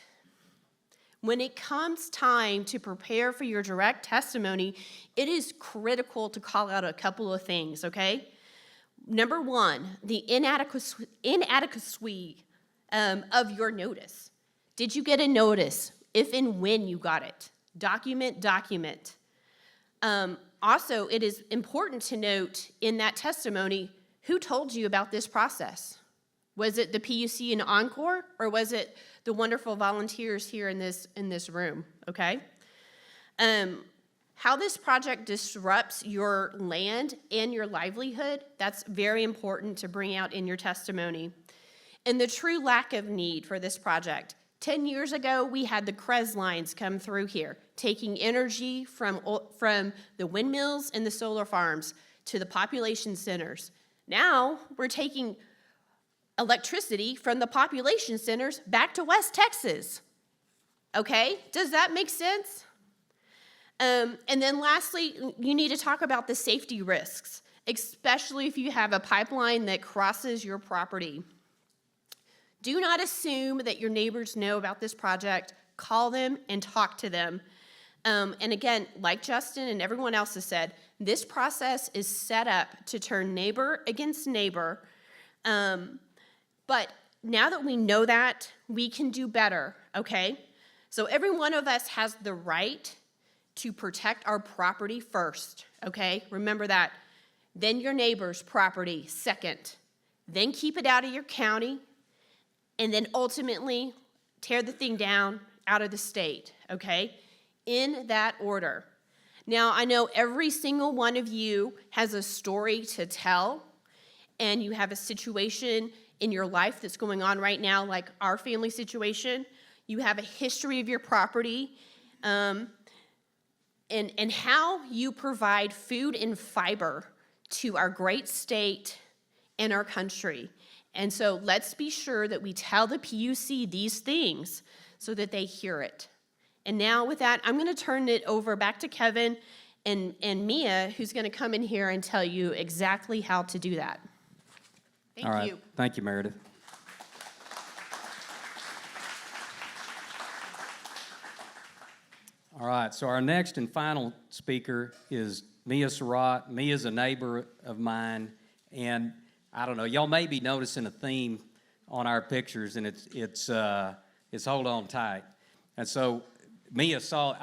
When it comes time to prepare for your direct testimony, it is critical to call out a couple of things, okay? Number one, the inadequacy of your notice. Did you get a notice? If and when you got it. Document. Also, it is important to note in that testimony, who told you about this process? Was it the PUC and Encore, or was it the wonderful volunteers here in this room, okay? How this project disrupts your land and your livelihood, that's very important to bring out in your testimony. And the true lack of need for this project. 10 years ago, we had the CREZ lines come through here, taking energy from the windmills and the solar farms to the population centers. Now, we're taking electricity from the population centers back to West Texas. Okay, does that make sense? And then lastly, you need to talk about the safety risks, especially if you have a pipeline that crosses your property. Do not assume that your neighbors know about this project. Call them and talk to them. And again, like Justin and everyone else has said, this process is set up to turn neighbor against neighbor. But now that we know that, we can do better, okay? So every one of us has the right to protect our property first, okay? Remember that. Then your neighbor's property second. Then keep it out of your county. And then ultimately tear the thing down out of the state, okay? In that order. Now, I know every single one of you has a story to tell, and you have a situation in your life that's going on right now, like our family situation. You have a history of your property, and how you provide food and fiber to our great state and our country. And so let's be sure that we tell the PUC these things so that they hear it. And now with that, I'm going to turn it over back to Kevin and Mia, who's going to come in here and tell you exactly how to do that. All right. Thank you. Thank you, Meredith. All right, so our next and final speaker is Mia Surratt. Mia's a neighbor of mine, and I don't know, y'all may be noticing a theme on our pictures, and it's hold on tight. And so Mia saw,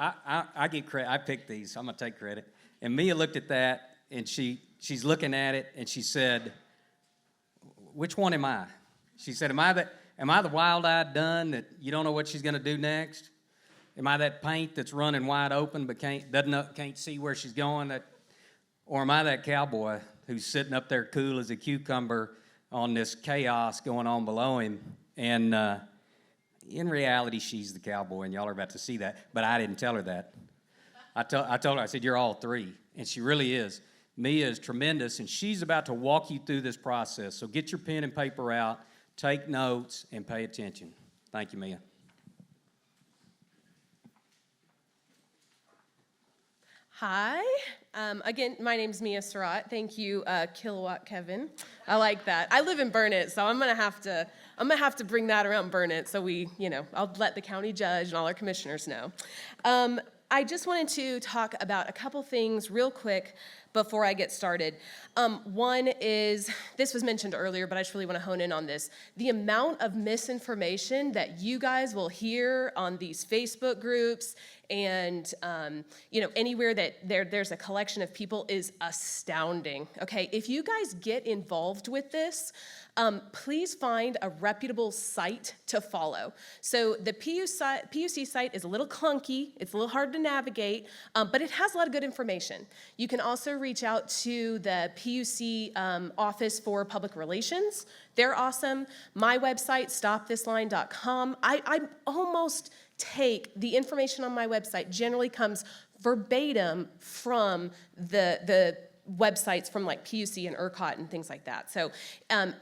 I get credit, I picked these, I'm gonna take credit. And Mia looked at that, and she's looking at it, and she said, which one am I? She said, am I the wild-eyed dun that you don't know what she's gonna do next? Am I that paint that's running wide open but can't see where she's going? Or am I that cowboy who's sitting up there cool as a cucumber on this chaos going on below him? And in reality, she's the cowboy, and y'all are about to see that. But I didn't tell her that. I told her, I said, you're all three. And she really is. Mia is tremendous, and she's about to walk you through this process. So get your pen and paper out, take notes, and pay attention. Thank you, Mia. Hi. Again, my name's Mia Surratt. Thank you, Kilowatt Kevin. I like that. I live in Burnett, so I'm gonna have to bring that around Burnett. So I'll let the county judge and all our commissioners know. I just wanted to talk about a couple things real quick before I get started. One is, this was mentioned earlier, but I just really want to hone in on this. The amount of misinformation that you guys will hear on these Facebook groups and anywhere that there's a collection of people is astounding. Okay, if you guys get involved with this, please find a reputable site to follow. So the PUC site is a little clunky, it's a little hard to navigate, but it has a lot of good information. You can also reach out to the PUC Office for Public Relations. They're awesome. My website, stopthisline.com. I almost take the information on my website, generally comes verbatim from the websites from like PUC and ERCOT and things like that. So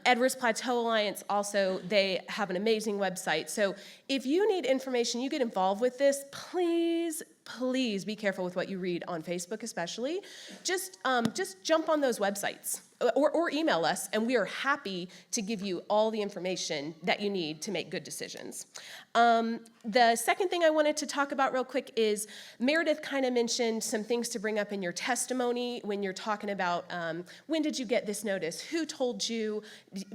Edwards Plateau Alliance also, they have an amazing website. So if you need information, you get involved with this, please be careful with what you read on Facebook especially. Just jump on those websites or email us, and we are happy to give you all the information that you need to make good decisions. The second thing I wanted to talk about real quick is Meredith kind of mentioned some things to bring up in your testimony when you're talking about when did you get this notice? Who told you?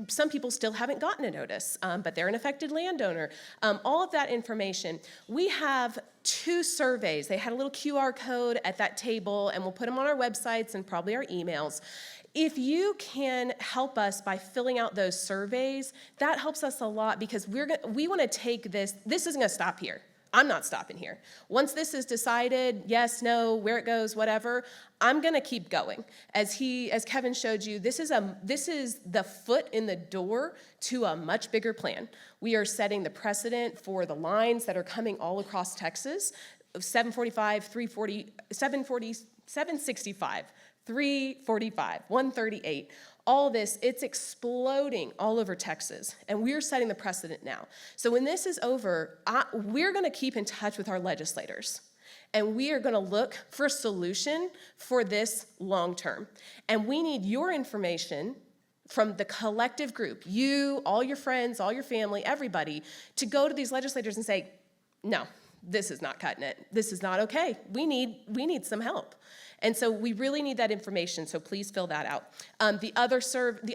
Some people still haven't gotten a notice, but they're an affected landowner. All of that information. We have 2 surveys. They had a little QR code at that table, and we'll put them on our websites and probably our emails. If you can help us by filling out those surveys, that helps us a lot because we want to take this isn't going to stop here. I'm not stopping here. Once this is decided, yes, no, where it goes, whatever, I'm going to keep going. As Kevin showed you, this is the foot in the door to a much bigger plan. We are setting the precedent for the lines that are coming all across Texas, 745, 340, 740, 765, 345, 138. all this, it's exploding all over Texas, and we're setting the precedent now. So when this is over, we're gonna keep in touch with our legislators, and we are gonna look for a solution for this long term. And we need your information from the collective group, you, all your friends, all your family, everybody, to go to these legislators and say, no, this is not cutting it. This is not okay. We need some help. And so we really need that information, so please fill that out. The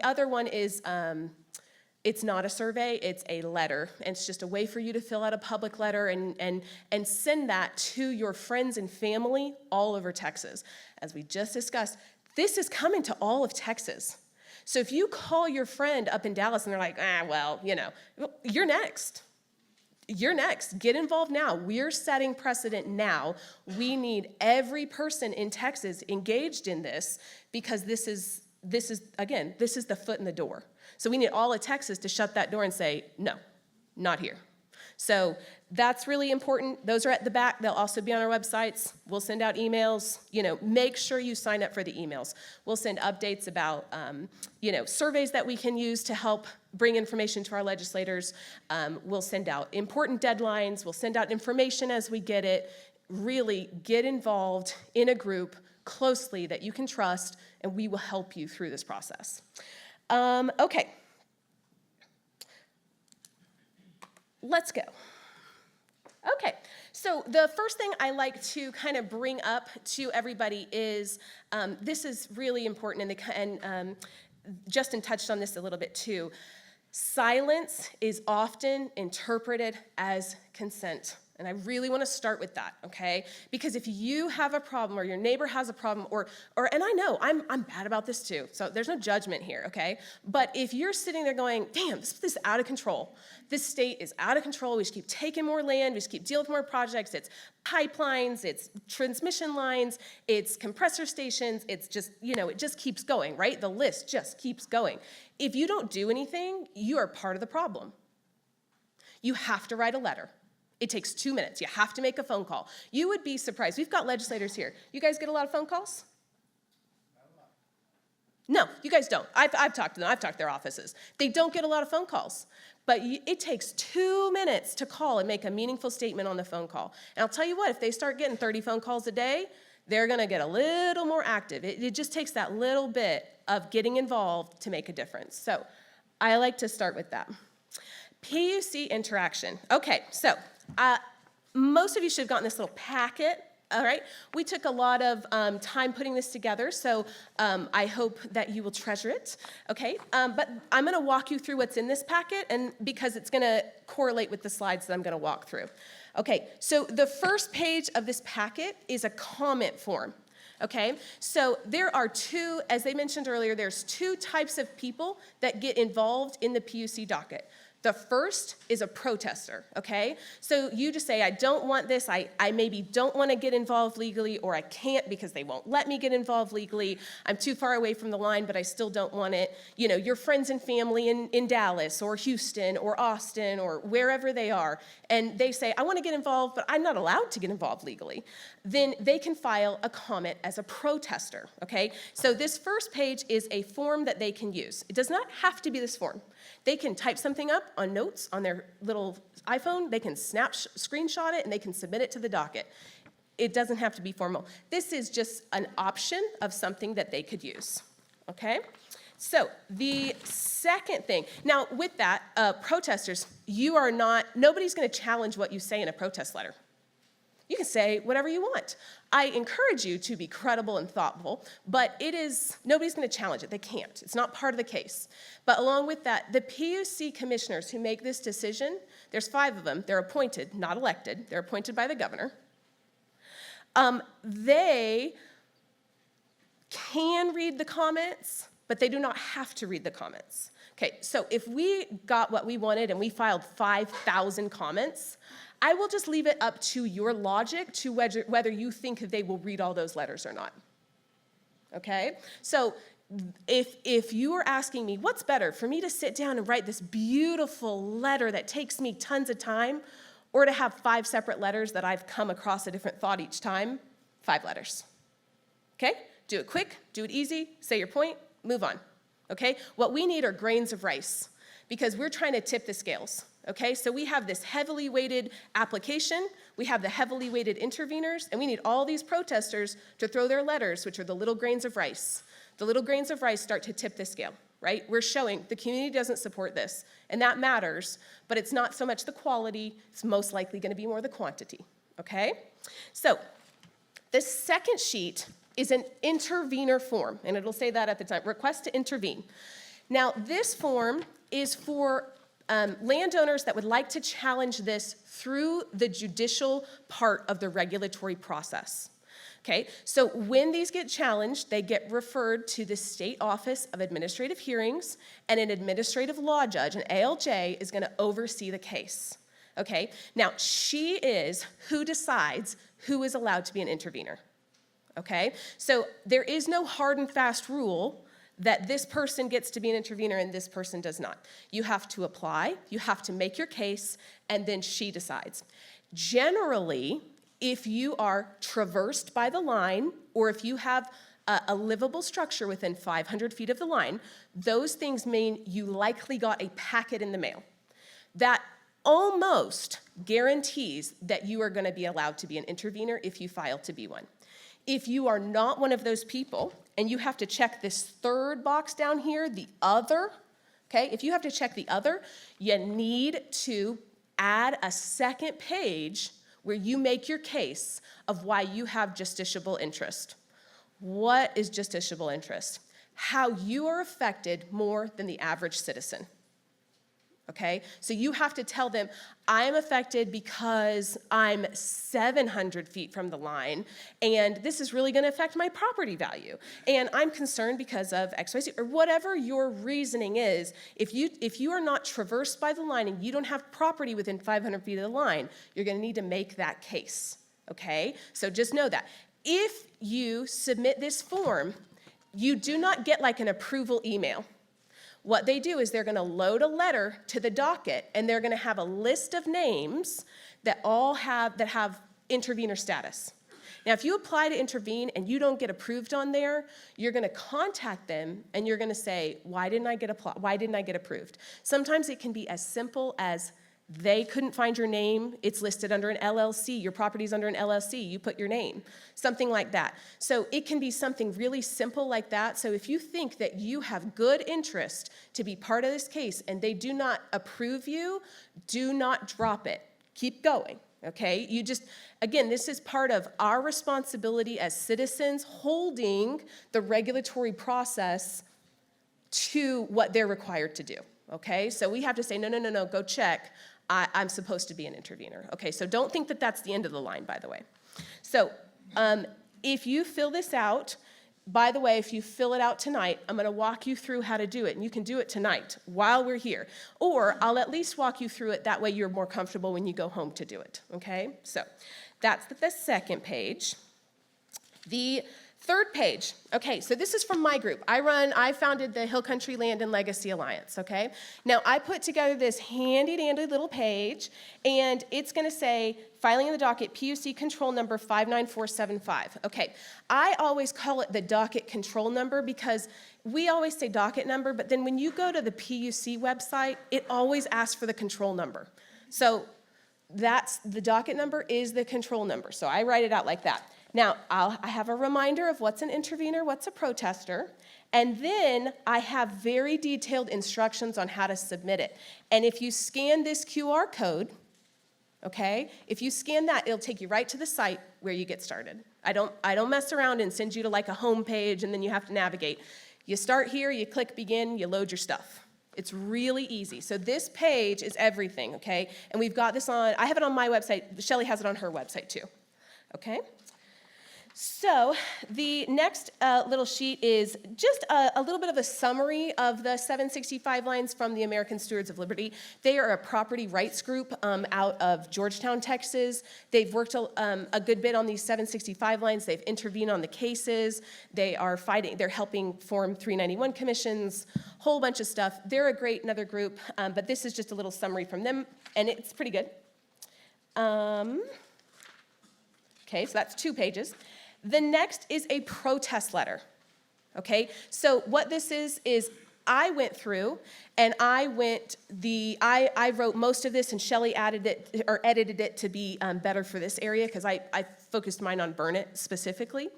other one is, it's not a survey, it's a letter. And it's just a way for you to fill out a public letter and send that to your friends and family all over Texas. As we just discussed, this is coming to all of Texas. So if you call your friend up in Dallas and they're like, well, you're next. You're next. Get involved now. We're setting precedent now. We need every person in Texas engaged in this because this is the foot in the door. So we need all of Texas to shut that door and say, no, not here. So that's really important. Those are at the back. They'll also be on our websites. We'll send out emails. Make sure you sign up for the emails. We'll send updates about, surveys that we can use to help bring information to our legislators. We'll send out important deadlines. We'll send out information as we get it. Really get involved in a group closely that you can trust, and we will help you through this process. Okay. Let's go. Okay, so the first thing I like to kind of bring up to everybody is, this is really important, and Justin touched on this a little bit too. Silence is often interpreted as consent. And I really want to start with that, okay? Because if you have a problem or your neighbor has a problem and I know I'm bad about this too, so there's no judgment here, okay? But if you're sitting there going, damn, this is out of control. This state is out of control. We just keep taking more land. We just keep dealing with more projects. It's pipelines, it's transmission lines, it's compressor stations. It's just, it just keeps going, right? The list just keeps going. If you don't do anything, you are part of the problem. You have to write a letter. It takes 2 minutes. You have to make a phone call. You would be surprised. We've got legislators here. You guys get a lot of phone calls? No, you guys don't. I've talked to them. I've talked to their offices. They don't get a lot of phone calls. But it takes 2 minutes to call and make a meaningful statement on the phone call. And I'll tell you what, if they start getting 30 phone calls a day, they're going to get a little more active. It just takes that little bit of getting involved to make a difference. So I like to start with that. PUC interaction. Okay, so most of you should have gotten this little packet, all right? We took a lot of time putting this together, so I hope that you will treasure it, okay? But I'm gonna walk you through what's in this packet, and because it's gonna correlate with the slides that I'm gonna walk through. Okay, so the first page of this packet is a comment form. Okay, so there are two, as they mentioned earlier, there's two types of people that get involved in the PUC docket. The first is a protester, okay? So you just say, I don't want this, I maybe don't want to get involved legally, or I can't because they won't let me get involved legally. I'm too far away from the line, but I still don't want it. Your friends and family in Dallas or Houston or Austin or wherever they are, and they say, I want to get involved, but I'm not allowed to get involved legally. Then they can file a comment as a protester, okay? So this first page is a form that they can use. It does not have to be this form. They can type something up on notes on their little iPhone, they can screenshot it, and they can submit it to the docket. It doesn't have to be formal. This is just an option of something that they could use, okay? So the second thing, now with that, protesters, nobody's gonna challenge what you say in a protest letter. You can say whatever you want. I encourage you to be credible and thoughtful, but nobody's gonna challenge it. They can't. It's not part of the case. But along with that, the PUC commissioners who make this decision, there's 5 of them. They're appointed, not elected. They're appointed by the governor. They can read the comments, but they do not have to read the comments. Okay, so if we got what we wanted and we filed 5,000 comments, I will just leave it up to your logic to whether you think they will read all those letters or not, okay? So if you are asking me, what's better, for me to sit down and write this beautiful letter that takes me tons of time, or to have 5 separate letters that I've come across a different thought each time? 5 letters, okay? Do it quick, do it easy, say your point, move on, okay? What we need are grains of rice because we're trying to tip the scales, okay? So we have this heavily weighted application, we have the heavily weighted interveners, and we need all these protesters to throw their letters, which are the little grains of rice. The little grains of rice start to tip the scale, right? We're showing the community doesn't support this, and that matters, but it's not so much the quality, it's most likely gonna be more the quantity, okay? So the second sheet is an intervener form, and it'll say that at the time, request to intervene. Now, this form is for landowners that would like to challenge this through the judicial part of the regulatory process. Okay, so when these get challenged, they get referred to the State Office of Administrative Hearings, and an administrative law judge, an ALJ, is going to oversee the case. Okay, now she is who decides who is allowed to be an intervener. Okay, so there is no hard and fast rule that this person gets to be an intervener and this person does not. You have to apply, you have to make your case, and then she decides. Generally, if you are traversed by the line, or if you have a livable structure within 500 feet of the line, those things mean you likely got a packet in the mail. That almost guarantees that you are going to be allowed to be an intervener if you file to be one. If you are not one of those people, and you have to check this third box down here, the other, okay? If you have to check the other, you need to add a second page where you make your case of why you have justiciable interest. What is justiciable interest? How you are affected more than the average citizen. Okay? So you have to tell them, I am affected because I'm 700 feet from the line, and this is really going to affect my property value. And I'm concerned because of XYZ, or whatever your reasoning is. If you are not traversed by the line and you don't have property within 500 feet of the line, you're going to need to make that case. Okay? So just know that. If you submit this form, you do not get like an approval email. What they do is they're going to load a letter to the docket, and they're going to have a list of names that have intervener status. Now, if you apply to intervene and you don't get approved on there, you're going to contact them and you're going to say, why didn't I get approved? Sometimes it can be as simple as they couldn't find your name, it's listed under an LLC, your property's under an LLC, you put your name, something like that. So it can be something really simple like that. So if you think that you have good interest to be part of this case and they do not approve you, do not drop it. Keep going, okay? You just, again, this is part of our responsibility as citizens holding the regulatory process to what they're required to do, okay? So we have to say, no, go check. I'm supposed to be an intervener. Okay, so don't think that that's the end of the line, by the way. So if you fill this out, by the way, if you fill it out tonight, I'm going to walk you through how to do it, and you can do it tonight while we're here. Or I'll at least walk you through it, that way you're more comfortable when you go home to do it, okay? So that's the second page. The third page, okay, so this is from my group. I founded the Hill Country Land and Legacy Alliance, okay? Now, I put together this handy-dandy little page, and it's gonna say, filing in the docket, PUC control number 59475. Okay, I always call it the docket control number because we always say docket number, but then when you go to the PUC website, it always asks for the control number. So that's, the docket number is the control number, so I write it out like that. Now, I have a reminder of what's an intervener, what's a protester, and then I have very detailed instructions on how to submit it. And if you scan this QR code, okay, if you scan that, it'll take you right to the site where you get started. I don't mess around and send you to like a home page and then you have to navigate. You start here, you click begin, you load your stuff. It's really easy. So this page is everything, okay? And we've got this on, I have it on my website, Shelley has it on her website too, okay? So the next little sheet is just a little bit of a summary of the 765 lines from the American Stewards of Liberty. They are a property rights group out of Georgetown, Texas. They've worked a good bit on these 765 lines. They've intervened on the cases. They are fighting, they're helping form 391 commissions, whole bunch of stuff. They're a great another group, but this is just a little summary from them, and it's pretty good. Okay, so that's 2 pages. The next is a protest letter, okay? So what this is I went through and I wrote most of this, and Shelley added it or edited it to be better for this area because I focused mine on Burnett specifically.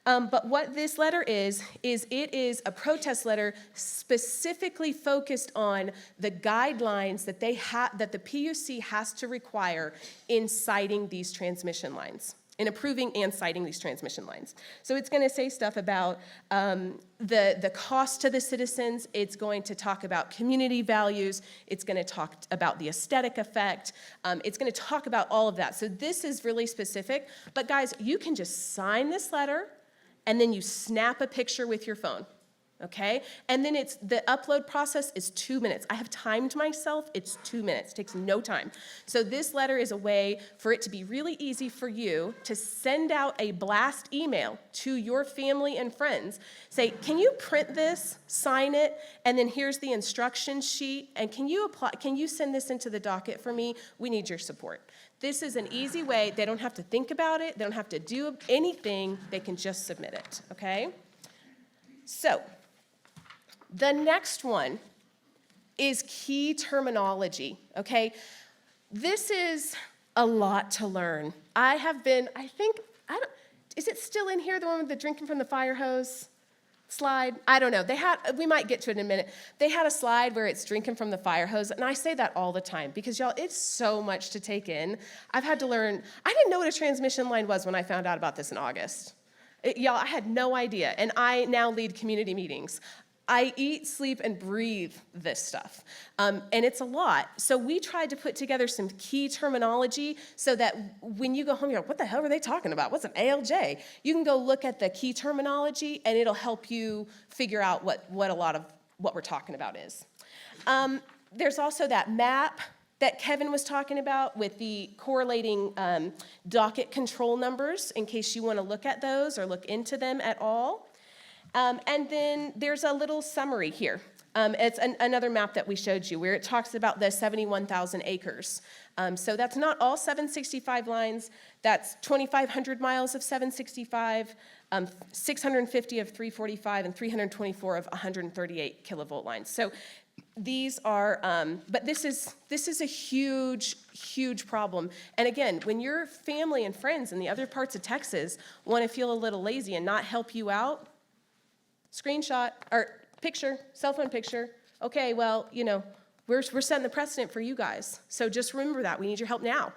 But what this letter is it is a protest letter specifically focused on the guidelines that that the PUC has to require in citing these transmission lines, in approving and citing these transmission lines. So it's going to say stuff about the cost to the citizens. It's going to talk about community values. It's going to talk about the aesthetic effect. It's going to talk about all of that. So this is really specific. But guys, you can just sign this letter, and then you snap a picture with your phone, okay? And then the upload process is 2 minutes. I have timed myself, it's 2 minutes, it takes no time. So this letter is a way for it to be really easy for you to send out a blast email to your family and friends. Say, can you print this, sign it, and then here's the instruction sheet, and can you send this into the docket for me? We need your support. This is an easy way. They don't have to think about it. They don't have to do anything. They can just submit it, okay? So the next one is key terminology, okay? This is a lot to learn. Is it still in here, the one with the drinking from the fire hose slide? I don't know. We might get to it in a minute. They had a slide where it's drinking from the fire hose, and I say that all the time because, y'all, it's so much to take in. I've had to learn. I didn't know what a transmission line was when I found out about this in August. Y'all, I had no idea, and I now lead community meetings. I eat, sleep, and breathe this stuff, and it's a lot. So we tried to put together some key terminology so that when you go home, you're like, what the hell were they talking about? What's an ALJ? You can go look at the key terminology, and it'll help you figure out what a lot of what we're talking about is. There's also that map that Kevin was talking about with the correlating docket control numbers in case you want to look at those or look into them at all. And then there's a little summary here. It's another map that we showed you where it talks about the 71,000 acres. So that's not all 765 lines. That's 2,500 miles of 765, 650 of 345, and 324 of 138 kilovolt lines. So these are, but this is a huge, huge problem. And again, when your family and friends in the other parts of Texas want to feel a little lazy and not help you out, screenshot or picture, cell phone picture. Okay, well, we're setting the precedent for you guys. So just remember that. We need your help now.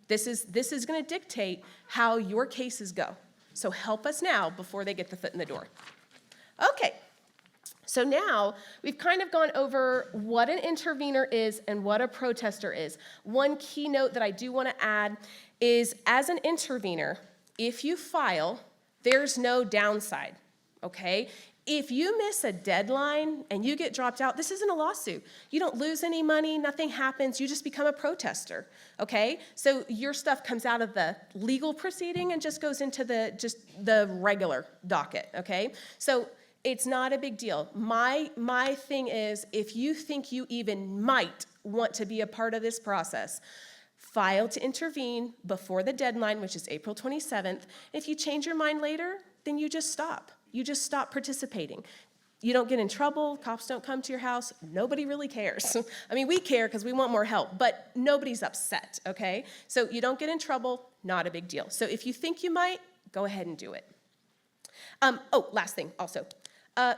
This is going to dictate how your cases go. So help us now before they get the foot in the door. Okay. So now we've kind of gone over what an intervener is and what a protester is. One key note that I do want to add is as an intervener, if you file, there's no downside, okay? If you miss a deadline and you get dropped out, this isn't a lawsuit. You don't lose any money, nothing happens, you just become a protester, okay? So your stuff comes out of the legal proceeding and just goes into the regular docket, okay? So it's not a big deal. My thing is, if you think you even might want to be a part of this process, file to intervene before the deadline, which is April 27th. If you change your mind later, then you just stop. You just stop participating. You don't get in trouble, cops don't come to your house, nobody really cares. I mean, we care because we want more help, but nobody's upset, okay? So you don't get in trouble, not a big deal. So if you think you might, go ahead and do it. Last thing also,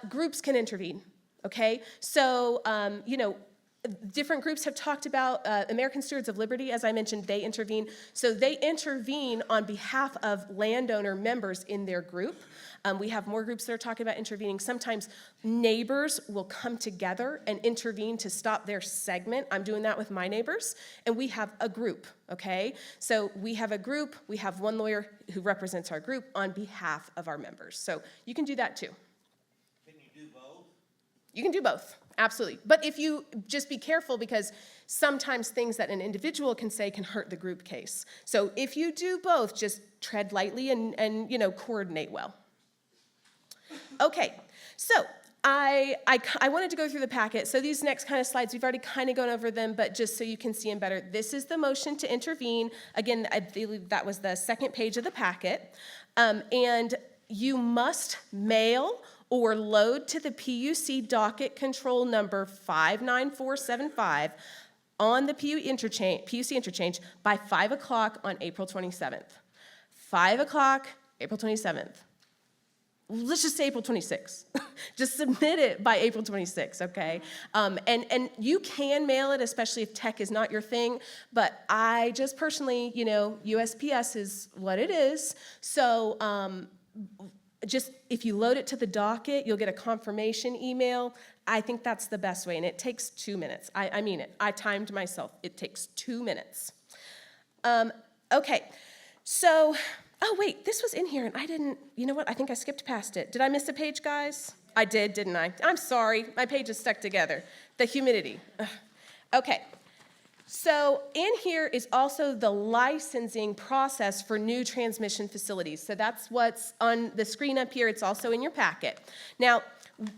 groups can intervene, okay? So, different groups have talked about American Stewards of Liberty, as I mentioned, they intervene. So they intervene on behalf of landowner members in their group. We have more groups that are talking about intervening. Sometimes neighbors will come together and intervene to stop their segment. I'm doing that with my neighbors, and we have a group, okay? So we have a group, we have one lawyer who represents our group on behalf of our members. So you can do that too. Can you do both? You can do both, absolutely. But if you just be careful because sometimes things that an individual can say can hurt the group case. So if you do both, just tread lightly and coordinate well. Okay, so I wanted to go through the packet. So these next kind of slides, we've already kind of gone over them, but just so you can see them better, this is the motion to intervene. Again, I believe that was the second page of the packet. And you must mail or load to the PUC docket control number 59475 on the PUC interchange by 5 o'clock on April 27th. 5 o'clock, April 27th. Let's just say April 26th. Just submit it by April 26th, okay? And you can mail it, especially if tech is not your thing, but I just personally, USPS is what it is. So just if you load it to the docket, you'll get a confirmation email. I think that's the best way, and it takes 2 minutes. I mean it. I timed myself. It takes 2 minutes. Okay, so... Oh, wait, this was in here, and I didn't, you know what? I think I skipped past it. Did I miss a page, guys? I did, didn't I? I'm sorry. My page is stuck together. The humidity. Ugh. Okay. So in here is also the licensing process for new transmission facilities. So that's what's on the screen up here. It's also in your packet. Now,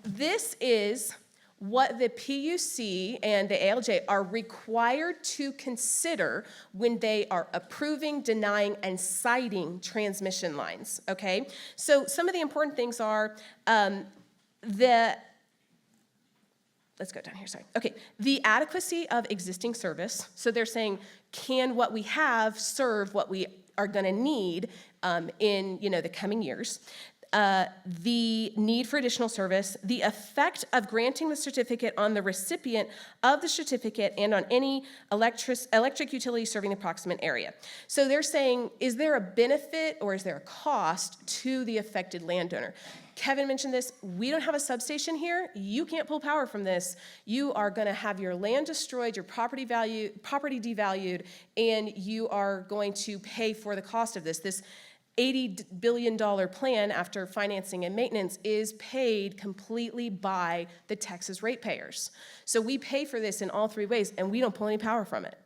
this is what the PUC and the ALJ are required to consider when they are approving, denying, and citing transmission lines, okay? So some of the important things are let's go down here, sorry. Okay, the adequacy of existing service. So they're saying, can what we have serve what we are gonna need in the coming years? The need for additional service, the effect of granting the certificate on the recipient of the certificate and on any electric utility serving the proximate area. So they're saying, is there a benefit or is there a cost to the affected landowner? Kevin mentioned this, we don't have a substation here, you can't pull power from this. You are gonna have your land destroyed, your property devalued, and you are going to pay for the cost of this. This $80 billion plan after financing and maintenance is paid completely by the Texas ratepayers. So we pay for this in all three ways, and we don't pull any power from it.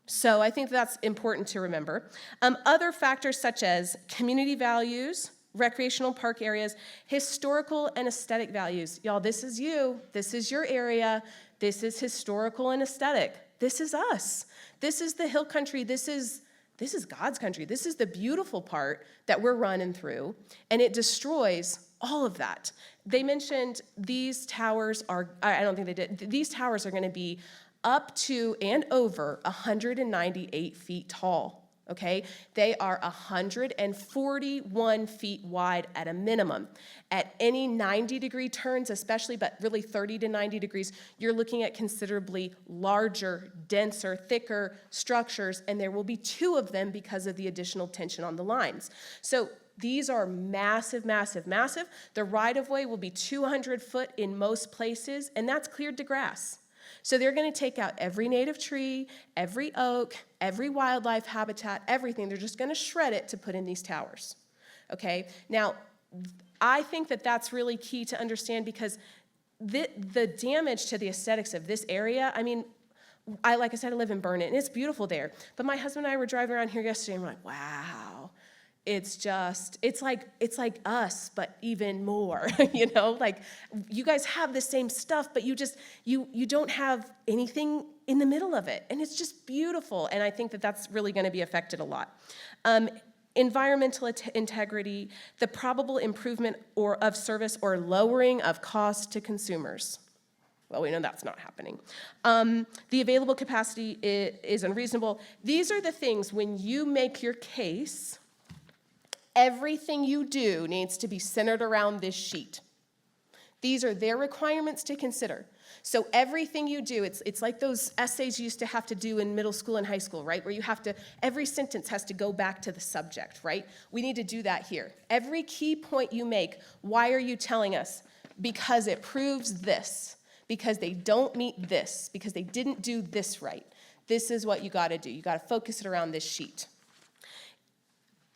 So I think that's important to remember. Other factors such as community values, recreational park areas, historical and aesthetic values. Y'all, this is you. This is your area. This is historical and aesthetic. This is us. This is the hill country. This is God's country. This is the beautiful part that we're running through, and it destroys all of that. They mentioned these towers are, I don't think they did, these towers are gonna be up to and over 198 feet tall, okay? They are 141 feet wide at a minimum. At any 90-degree turns especially, but really 30 to 90 degrees, you're looking at considerably larger, denser, thicker structures, and there will be 2 of them because of the additional tension on the lines. So these are massive, massive, massive. The right-of-way will be 200 foot in most places, and that's cleared to grass. So they're gonna take out every native tree, every oak, every wildlife habitat, everything. They're just gonna shred it to put in these towers, okay? Now, I think that that's really key to understand because the damage to the aesthetics of this area, I mean, like I said, I live in Burnett, and it's beautiful there. But my husband and I were driving around here yesterday, and we're like, wow. It's like us, but even more, like you guys have the same stuff, but you don't have anything in the middle of it. And it's just beautiful. And I think that that's really gonna be affected a lot. Environmental integrity, the probable improvement of service or lowering of cost to consumers. Well, we know that's not happening. The available capacity is unreasonable. These are the things when you make your case, everything you do needs to be centered around this sheet. These are their requirements to consider. So everything you do, it's like those essays you used to have to do in middle school and high school, right? Where every sentence has to go back to the subject, right? We need to do that here. Every key point you make, why are you telling us? Because it proves this, because they don't meet this, because they didn't do this right. This is what you gotta do. You gotta focus it around this sheet.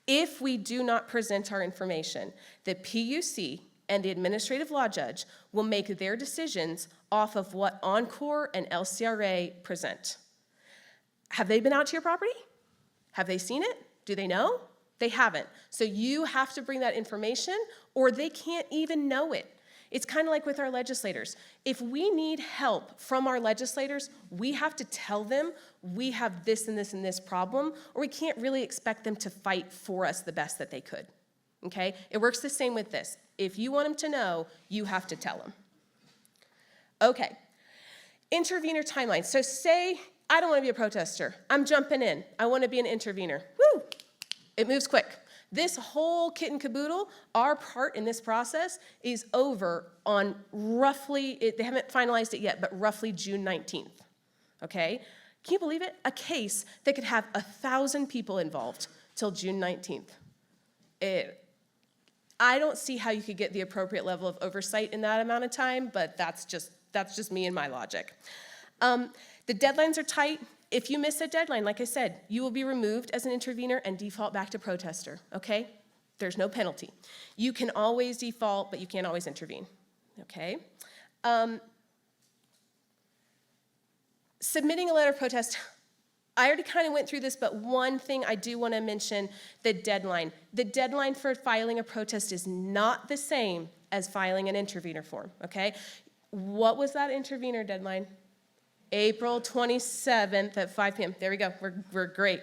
If we do not present our information, the PUC and the administrative law judge will make their decisions off of what Encore and LCRA present. Have they been out to your property? Have they seen it? Do they know? They haven't. So you have to bring that information or they can't even know it. It's kind of like with our legislators. If we need help from our legislators, we have to tell them we have this and this and this problem, or we can't really expect them to fight for us the best that they could. okay? It works the same with this. If you want them to know, you have to tell them. Okay, intervener timeline. So say I don't want to be a protester. I'm jumping in. I want to be an intervener. Woo! It moves quick. This whole kit and caboodle, our part in this process is over on roughly, they haven't finalized it yet, but roughly June 19th, okay? Can you believe it? A case that could have 1,000 people involved till June 19th. I don't see how you could get the appropriate level of oversight in that amount of time, but that's just me and my logic. The deadlines are tight. If you miss a deadline, like I said, you will be removed as an intervener and default back to protester, okay? There's no penalty. You can always default, but you can't always intervene, okay? Submitting a letter of protest, I already kind of went through this, but one thing I do want to mention, the deadline. The deadline for filing a protest is not the same as filing an intervener form, okay? What was that intervener deadline? April 27th at 5 p.m. There we go, we're great.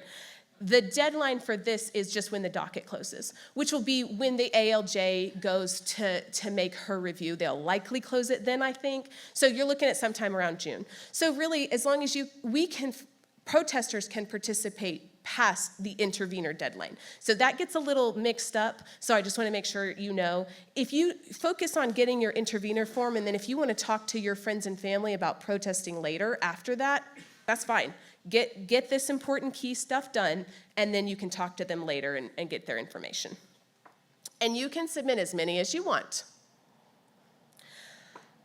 The deadline for this is just when the docket closes, which will be when the ALJ goes to make her review. They'll likely close it then, I think. So you're looking at sometime around June. So really, as long as protesters can participate past the intervener deadline. So that gets a little mixed up, so I just want to make sure you know. If you focus on getting your intervener form, and then if you want to talk to your friends and family about protesting later after that, that's fine. Get this important key stuff done, and then you can talk to them later and get their information. And you can submit as many as you want.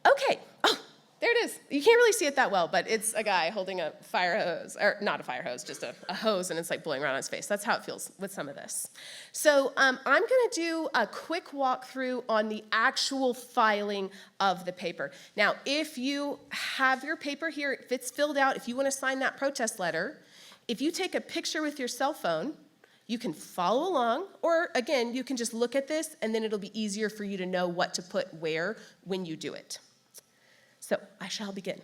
Okay. Oh, there it is. You can't really see it that well, but it's a guy holding a fire hose, or not a fire hose, just a hose, and it's like blowing around on his face. That's how it feels with some of this. So I'm going to do a quick walkthrough on the actual filing of the paper. Now, if you have your paper here, if it's filled out, if you want to sign that protest letter, if you take a picture with your cell phone, you can follow along, or again, you can just look at this, and then it'll be easier for you to know what to put where when you do it. So I shall begin.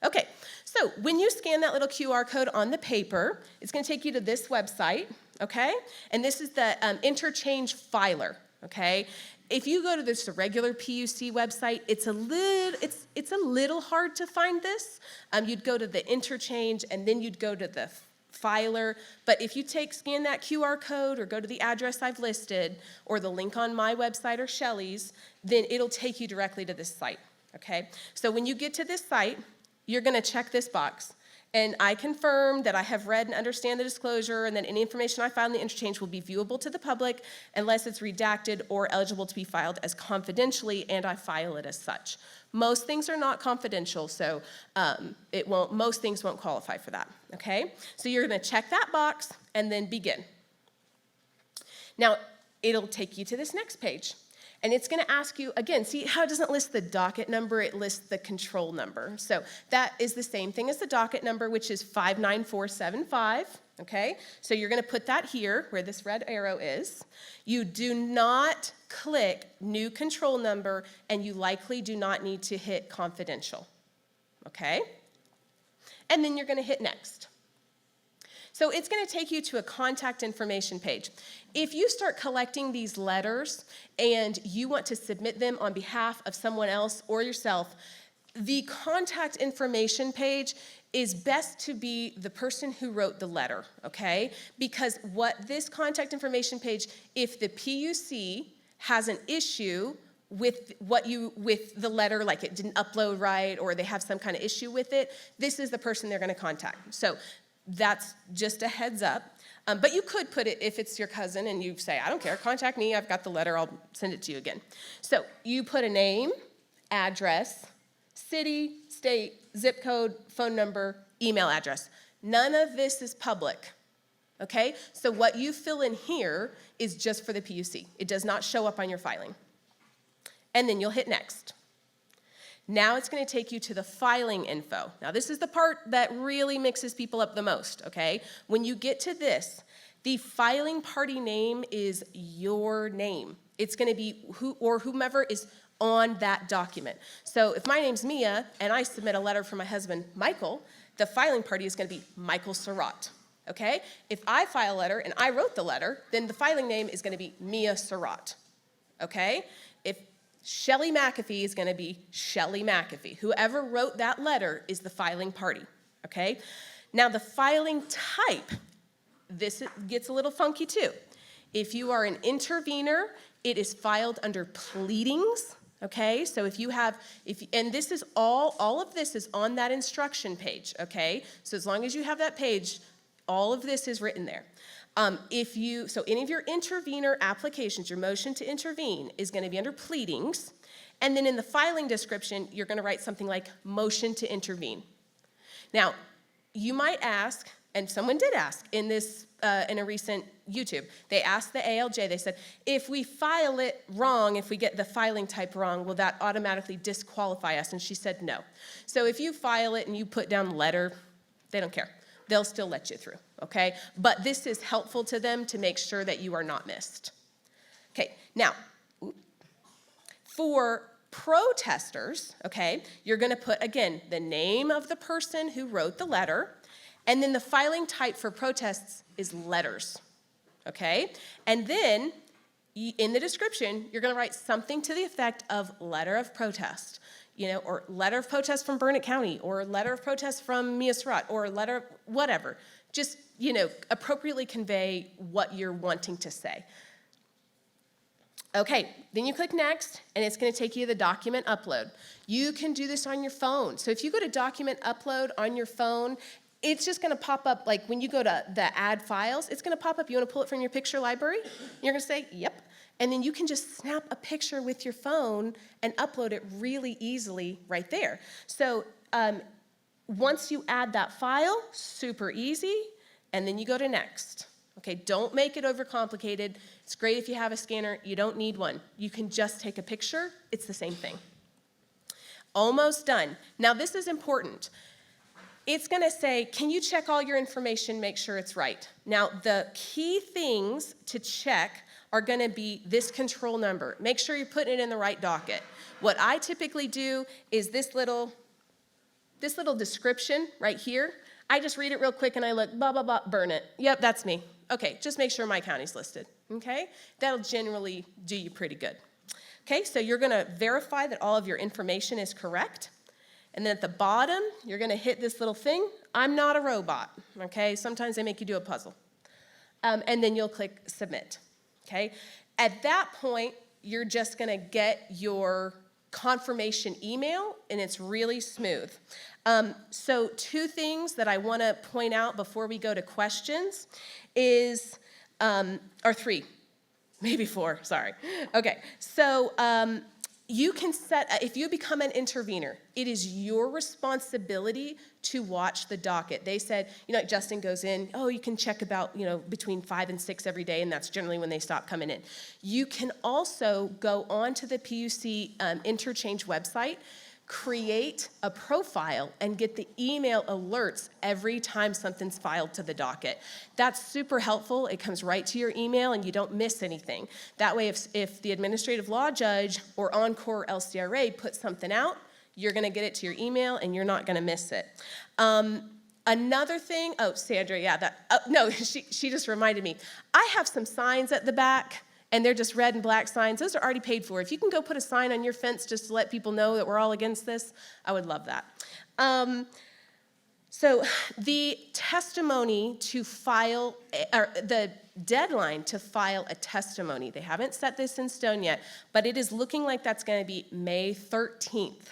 Okay, so when you scan that little QR code on the paper, it's going to take you to this website, okay? And this is the interchange filer, okay? If you go to this regular PUC website, it's a little hard to find this. You'd go to the interchange, and then you'd go to the filer. But if you scan that QR code or go to the address I've listed, or the link on my website or Shelley's, then it'll take you directly to this site. Okay, so when you get to this site, you're going to check this box. And I confirm that I have read and understand the disclosure, and that any information I file in the interchange will be viewable to the public unless it's redacted or eligible to be filed as confidentially, and I file it as such. Most things are not confidential, so most things won't qualify for that. Okay, so you're going to check that box and then begin. Now, it'll take you to this next page. And it's going to ask you, again, see how it doesn't list the docket number, it lists the control number. So that is the same thing as the docket number, which is 59475, okay? So you're going to put that here, where this red arrow is. You do not click new control number, and you likely do not need to hit confidential, okay? And then you're going to hit next. So it's going to take you to a contact information page. If you start collecting these letters and you want to submit them on behalf of someone else or yourself, the contact information page is best to be the person who wrote the letter, okay? Because what this contact information page, if the PUC has an issue with the letter, like it didn't upload right or they have some kind of issue with it, this is the person they're going to contact. So that's just a heads up. But you could put it, if it's your cousin and you say, I don't care, contact me, I've got the letter, I'll send it to you again. So you put a name, address, city, state, zip code, phone number, email address. None of this is public, okay? So what you fill in here is just for the PUC. It does not show up on your filing. And then you'll hit next. Now it's going to take you to the filing info. Now this is the part that really mixes people up the most, okay? When you get to this, the filing party name is your name. It's going to be whomever is on that document. So if my name's Mia and I submit a letter for my husband, Michael, the filing party is going to be Michael Surratt, okay? If I file a letter and I wrote the letter, then the filing name is going to be Mia Surratt, okay? If Shelley McAfee is going to be Shelley McAfee. Whoever wrote that letter is the filing party, okay? Now, the filing type, this gets a little funky too. If you are an intervener, it is filed under pleadings, okay? So if you have, and this is all of this is on that instruction page, okay? So as long as you have that page, all of this is written there. So any of your intervener applications, your motion to intervene is going to be under pleadings, and then in the filing description, you're going to write something like motion to intervene. Now, you might ask, and someone did ask in this, in a recent YouTube, they asked the ALJ, they said, if we file it wrong, if we get the filing type wrong, will that automatically disqualify us? And she said no. So if you file it and you put down letter, they don't care. They'll still let you through, okay? But this is helpful to them to make sure that you are not missed. Okay, now, for protesters, okay, you're gonna put, again, the name of the person who wrote the letter, and then the filing type for protests is letters, okay? And then, in the description, you're gonna write something to the effect of letter of protest, or letter of protest from Burnett County, or letter of protest from Mia Surratt, or letter, whatever. Just, appropriately convey what you're wanting to say. Okay, then you click next, and it's gonna take you to the document upload. You can do this on your phone. So if you go to document upload on your phone, it's just gonna pop up, like when you go to the add files, it's gonna pop up, you wanna pull it from your picture library? You're gonna say, yep. And then you can just snap a picture with your phone and upload it really easily right there. So once you add that file, super easy, and then you go to next. Okay, don't make it overcomplicated. It's great if you have a scanner. You don't need one. You can just take a picture. It's the same thing. Almost done. Now this is important. It's gonna say, can you check all your information, make sure it's right? Now the key things to check are gonna be this control number. Make sure you're putting it in the right docket. What I typically do is this little description right here. I just read it real quick and I look, blah, blah, blah, burn it. Yep, that's me. Okay, just make sure my county's listed, okay? That'll generally do you pretty good. Okay, so you're gonna verify that all of your information is correct. And then at the bottom, you're gonna hit this little thing. I'm not a robot, okay? Sometimes they make you do a puzzle. And then you'll click submit. Okay? At that point, you're just gonna get your confirmation email, and it's really smooth. So 2 things that I wanna point out before we go to questions is, or 3, maybe 4, sorry. Okay, so you can set, if you become an intervener, it is your responsibility to watch the docket. They said, like Justin goes in, you can check about, between 5 and 6 every day, and that's generally when they stop coming in. You can also go onto the PUC interchange website, create a profile, and get the email alerts every time something's filed to the docket. That's super helpful. It comes right to your email and you don't miss anything. That way, if the administrative law judge or Encore LCRA puts something out, you're gonna get it to your email and you're not gonna miss it. Another thing, Sandra, yeah, no, she just reminded me. I have some signs at the back, and they're just red and black signs. Those are already paid for. If you can go put a sign on your fence just to let people know that we're all against this, I would love that. So the testimony to file, or the deadline to file a testimony, they haven't set this in stone yet, but it is looking like that's gonna be May 13th.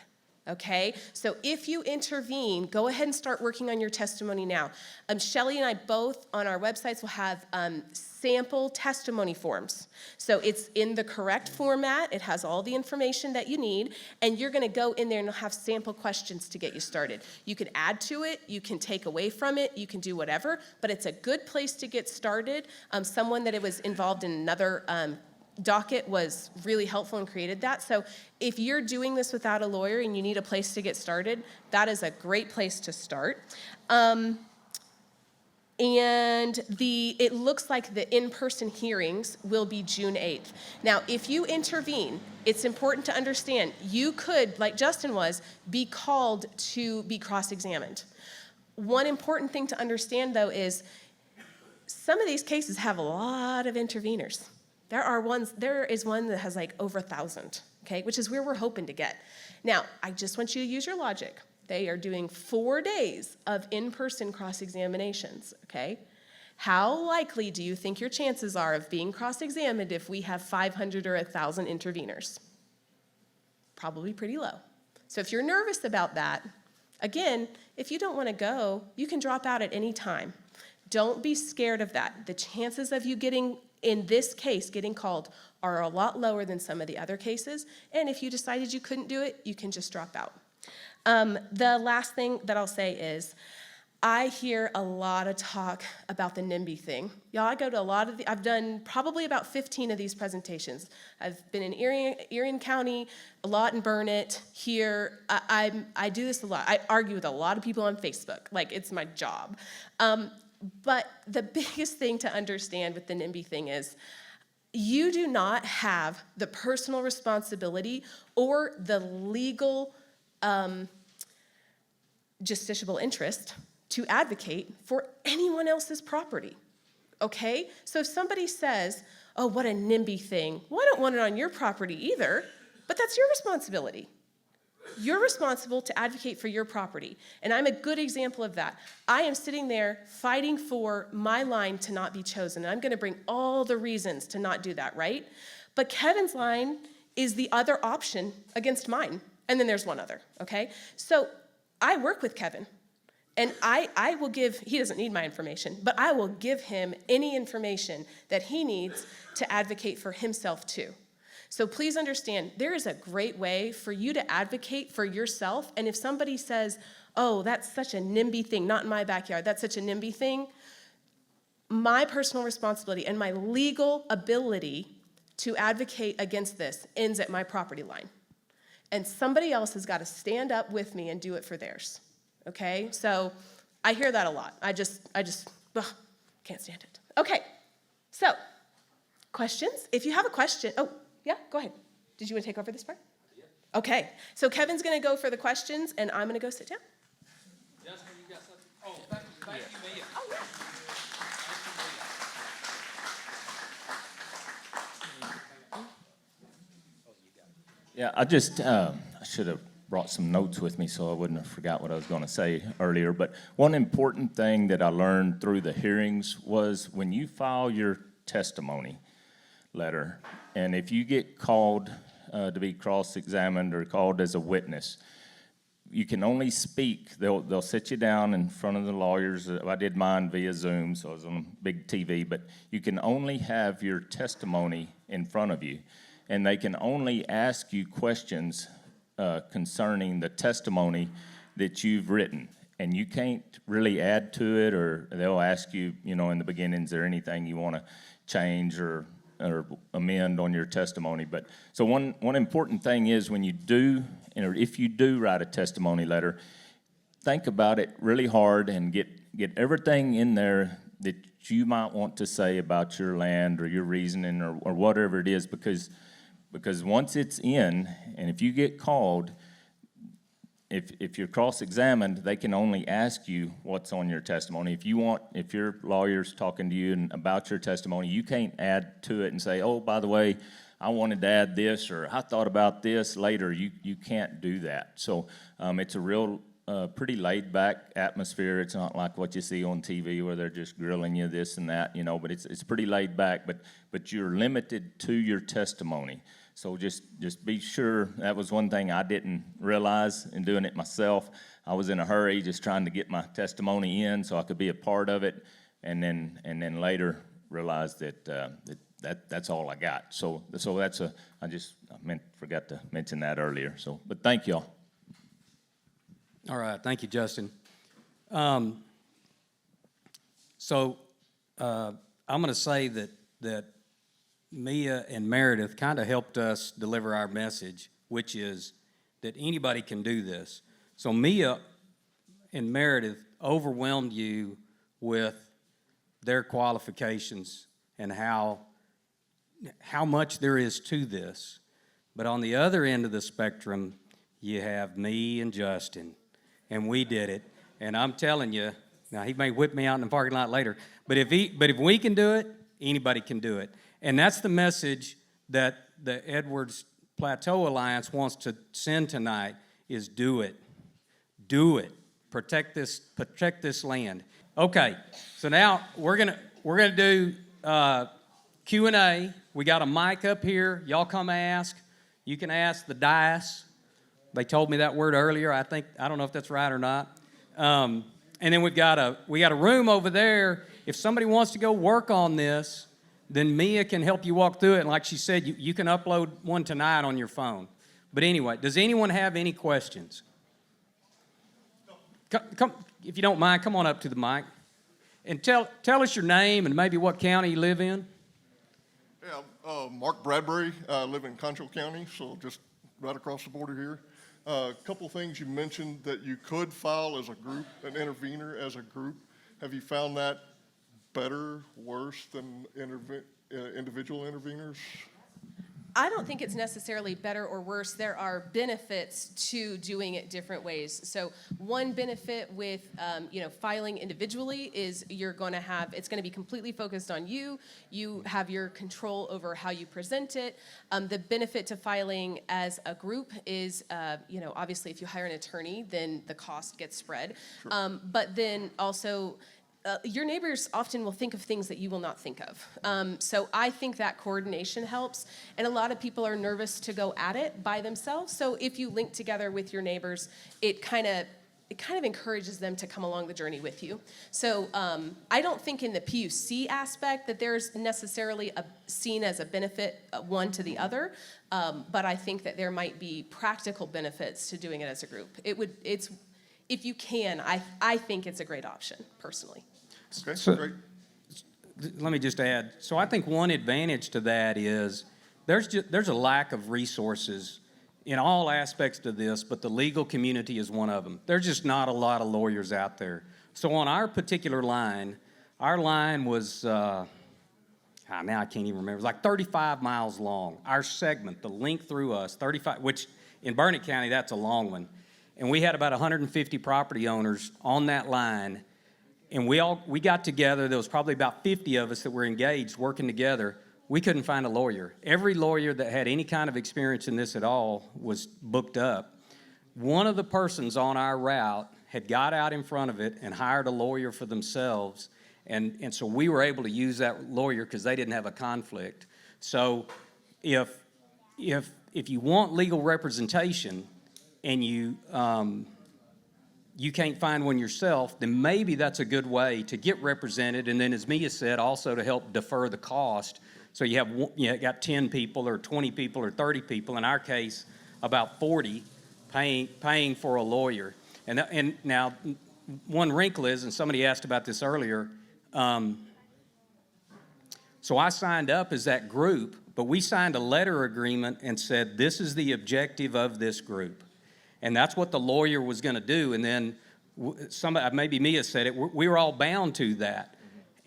Okay, so if you intervene, go ahead and start working on your testimony now. Shelley and I both on our websites will have sample testimony forms. So it's in the correct format, it has all the information that you need, and you're gonna go in there and have sample questions to get you started. You can add to it, you can take away from it, you can do whatever, but it's a good place to get started. Someone that was involved in another docket was really helpful and created that. So if you're doing this without a lawyer and you need a place to get started, that is a great place to start. And it looks like the in-person hearings will be June 8th. Now, if you intervene, it's important to understand, you could, like Justin was, be called to be cross-examined. One important thing to understand, though, is some of these cases have a lot of interveners. There is one that has like over 1,000, okay, which is where we're hoping to get. Now, I just want you to use your logic. They are doing 4 days of in-person cross-examinations, okay? How likely do you think your chances are of being cross-examined if we have 500 or 1,000 interveners? Probably pretty low. So if you're nervous about that, again, if you don't want to go, you can drop out at any time. Don't be scared of that. The chances of you getting, in this case, getting called are a lot lower than some of the other cases. And if you decided you couldn't do it, you can just drop out. The last thing that I'll say is, I hear a lot of talk about the NIMBY thing. Y'all, I go to a lot of I've done probably about 15 of these presentations. I've been in Erie County, a lot in Burnett, here. I do this a lot. I argue with a lot of people on Facebook, like it's my job. But the biggest thing to understand with the NIMBY thing is, you do not have the personal responsibility or the legal justiciable interest to advocate for anyone else's property, okay? So if somebody says, oh, what a NIMBY thing, well, I don't want it on your property either, but that's your responsibility. You're responsible to advocate for your property, and I'm a good example of that. I am sitting there fighting for my line to not be chosen, and I'm gonna bring all the reasons to not do that, right? But Kevin's line is the other option against mine, and then there's one other, okay? So I work with Kevin. And I will give, he doesn't need my information, but I will give him any information that he needs to advocate for himself too. So please understand, there is a great way for you to advocate for yourself. And if somebody says, oh, that's such a NIMBY thing, not in my backyard, that's such a NIMBY thing, my personal responsibility and my legal ability to advocate against this ends at my property line. And somebody else has got to stand up with me and do it for theirs. Okay, so I hear that a lot. I just can't stand it. Okay, so questions? If you have a question, oh, yeah, go ahead. Did you want to take over this part? Yeah. Okay, so Kevin's going to go for the questions, and I'm going to go sit down. Justin, you got something? Oh, thank you, Mia. Oh, yeah. Yeah, I should have brought some notes with me so I wouldn't have forgot what I was going to say earlier. But one important thing that I learned through the hearings was when you file your testimony letter, and if you get called to be cross-examined or called as a witness, you can only speak. They'll sit you down in front of the lawyers. I did mine via Zoom, so I was on big TV. But you can only have your testimony in front of you, and they can only ask you questions concerning the testimony that you've written. And you can't really add to it, or they'll ask you, in the beginning, is there anything you want to change or amend on your testimony? But so one important thing is when you do, or if you do write a testimony letter, think about it really hard and get everything in there that you might want to say about your land or your reasoning or whatever it is, because once it's in, and if you get called, if you're cross-examined, they can only ask you what's on your testimony. If your lawyer's talking to you about your testimony, you can't add to it and say, oh, by the way, I wanted to add this, or I thought about this later. You can't do that. So it's a real pretty laid-back atmosphere. It's not like what you see on TV where they're just grilling you this and that, but it's pretty laid back, but you're limited to your testimony. So just be sure. That was one thing I didn't realize in doing it myself. I was in a hurry just trying to get my testimony in so I could be a part of it, and then later realized that's all I got. So that's forgot to mention that earlier. So, but thank y'all. All right, thank you, Justin. I'm going to say that Mia and Meredith kind of helped us deliver our message, which is that anybody can do this. So Mia and Meredith overwhelmed you with their qualifications and how much there is to this. But on the other end of the spectrum, you have me and Justin, and we did it. And I'm telling you, Now, he may whip me out in the parking lot later, but if we can do it, anybody can do it. And that's the message that the Edwards Plateau Alliance wants to send tonight is do it. Do it. Protect this land. Okay, so now we're gonna do Q&A. We got a mic up here. Y'all come ask. You can ask the dais. They told me that word earlier. I don't know if that's right or not. And then we got a room over there. If somebody wants to go work on this, then Mia can help you walk through it. And like she said, you can upload one tonight on your phone. But anyway, does anyone have any questions? Come, if you don't mind, come on up to the mic. And tell us your name and maybe what county you live in. Yeah, Mark Bradbury. I live in Concho County, so just right across the border here. A couple things you mentioned that you could file as a group, an intervener as a group. Have you found that better, worse than individual interveners? I don't think it's necessarily better or worse. There are benefits to doing it different ways. So one benefit with filing individually is it's going to be completely focused on you. You have your control over how you present it. The benefit to filing as a group is, obviously if you hire an attorney, then the cost gets spread. Sure. But then also, your neighbors often will think of things that you will not think of. So I think that coordination helps. And a lot of people are nervous to go at it by themselves. So if you link together with your neighbors, it kind of encourages them to come along the journey with you. So I don't think in the PUC aspect that there's necessarily seen as a benefit one to the other. But I think that there might be practical benefits to doing it as a group. If you can, I think it's a great option, personally. Okay, So- great. Let me just add. So I think one advantage to that is there's a lack of resources in all aspects to this, but the legal community is one of them. There's just not a lot of lawyers out there. So on our particular line, our line was, now I can't even remember, it was like 35 miles long. Our segment, the link through us, 35, which in Burnett County, that's a long one. And we had about 150 property owners on that line. And we got together. There was probably about 50 of us that were engaged working together. We couldn't find a lawyer. Every lawyer that had any kind of experience in this at all was booked up. One of the persons on our route had got out in front of it and hired a lawyer for themselves. And so we were able to use that lawyer because they didn't have a conflict. So if you want legal representation and you can't find one yourself, then maybe that's a good way to get represented. And then, as Mia said, also to help defer the cost. So you got 10 people or 20 people or 30 people. In our case, about 40 paying for a lawyer. And now, one wrinkle is, and somebody asked about this earlier. So I signed up as that group, but we signed a letter agreement and said this is the objective of this group. And that's what the lawyer was going to do. And then somebody, maybe Mia said it, we were all bound to that.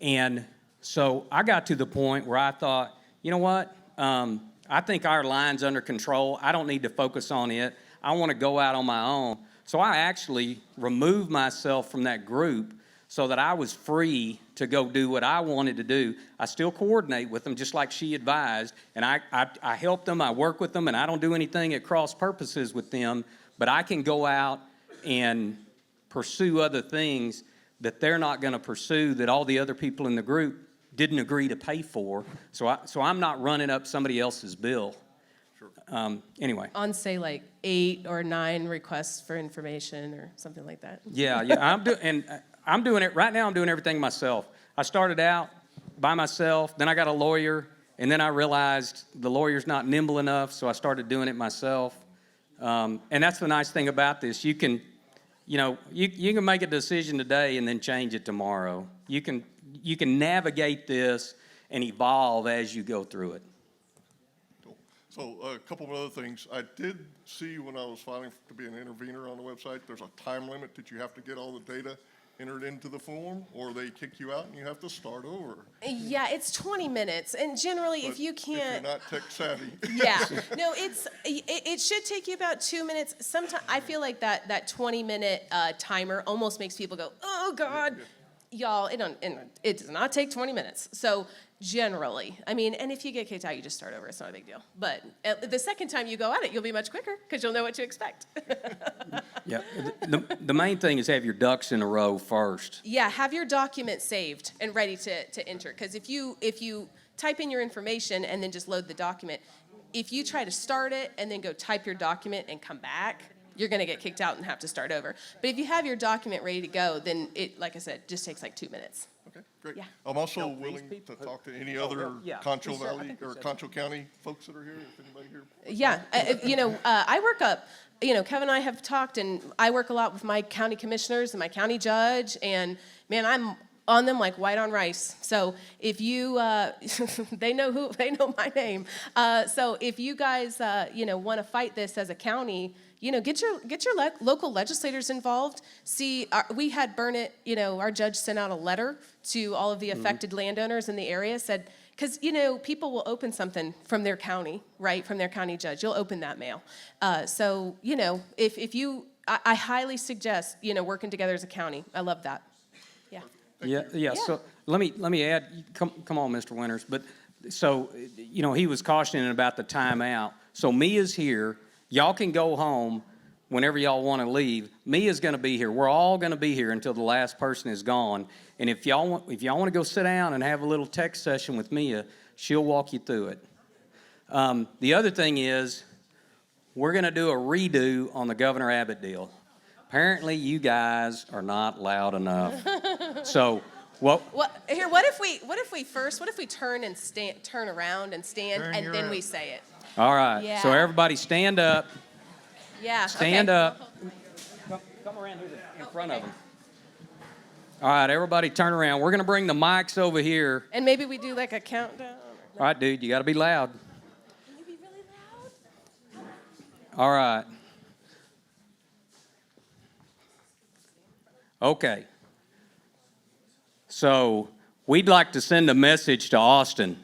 And so I got to the point where I thought, you know what? I think our line's under control. I don't need to focus on it. I want to go out on my own. So I actually removed myself from that group so that I was free to go do what I wanted to do. I still coordinate with them, just like she advised. And I help them, I work with them, and I don't do anything at cross purposes with them. But I can go out and pursue other things that they're not going to pursue, that all the other people in the group didn't agree to pay for. So I'm not running up somebody else's bill. Sure. Anyway. On, say, like 8 or 9 requests for information or something like that. Yeah. I'm doing it right now. I'm doing everything myself. I started out by myself, then I got a lawyer, and then I realized the lawyer's not nimble enough, so I started doing it myself. And that's the nice thing about this. You can make a decision today and then change it tomorrow. You can navigate this and evolve as you go through it. Cool. So a couple of other things. I did see when I was filing to be an intervener on the website, there's a time limit that you have to get all the data enter it into the form, or they kick you out and you have to start over. Yeah, it's 20 minutes, and generally, if But you If you're can't, not tech savvy. yeah, no, it should take you about 2 minutes. Sometimes I feel like that 20-minute timer almost makes people go, oh God, y'all. It does not take 20 minutes. So generally, I mean, and if you get kicked out, you just start over. It's not a big deal. But the second time you go at it, you'll be much quicker because you'll know what to expect. Yeah, the main thing is have your ducks in a row first. Yeah, have your document saved and ready to enter. Because if you type in your information and then just load the document, if you try to start it and then go type your document and come back, you're going to get kicked out and have to start over. But if you have your document ready to go, then it, like I said, just takes like 2 minutes. Okay, great. Yeah. I'm also willing to talk to any other yeah. Concho Valley or Concho County folks that are here, if anybody here. Yeah, I work up, Kevin and I have talked, and I work a lot with my county commissioners and my county judge, and man, I'm on them like white on rice. So if you, they know my name. So if you guys, want to fight this as a county, get your local legislators involved. See, we had Burnett, our judge sent out a letter to all of the affected landowners in the area, said, because, people will open something from their county, right, from their county judge. You'll open that mail. So, if you, I highly suggest, working together as a county. I love that. Yeah. Yeah, so let me add, come on, Mr. Winters, but, so, he was cautioning about the timeout. So Mia's here, y'all can go home whenever y'all want to leave. Mia's going to be here. We're all going to be here until the last person is gone. And if y'all want to go sit down and have a little text session with Mia, she'll walk you through it. The other thing is, we're going to do a redo on the Governor Abbott deal. Apparently, you guys are not loud enough. So, what if we turn around and stand, Turn and your then up. we say it? All right. Yeah. So everybody stand up. Yeah. Stand okay. up. Come around here in front of them. All right, everybody turn around. We're going to bring the mics over here. And maybe we do like a countdown. All right, dude, you got to be loud. Can you be really loud? All right. Okay. So we'd like to send a message to Austin.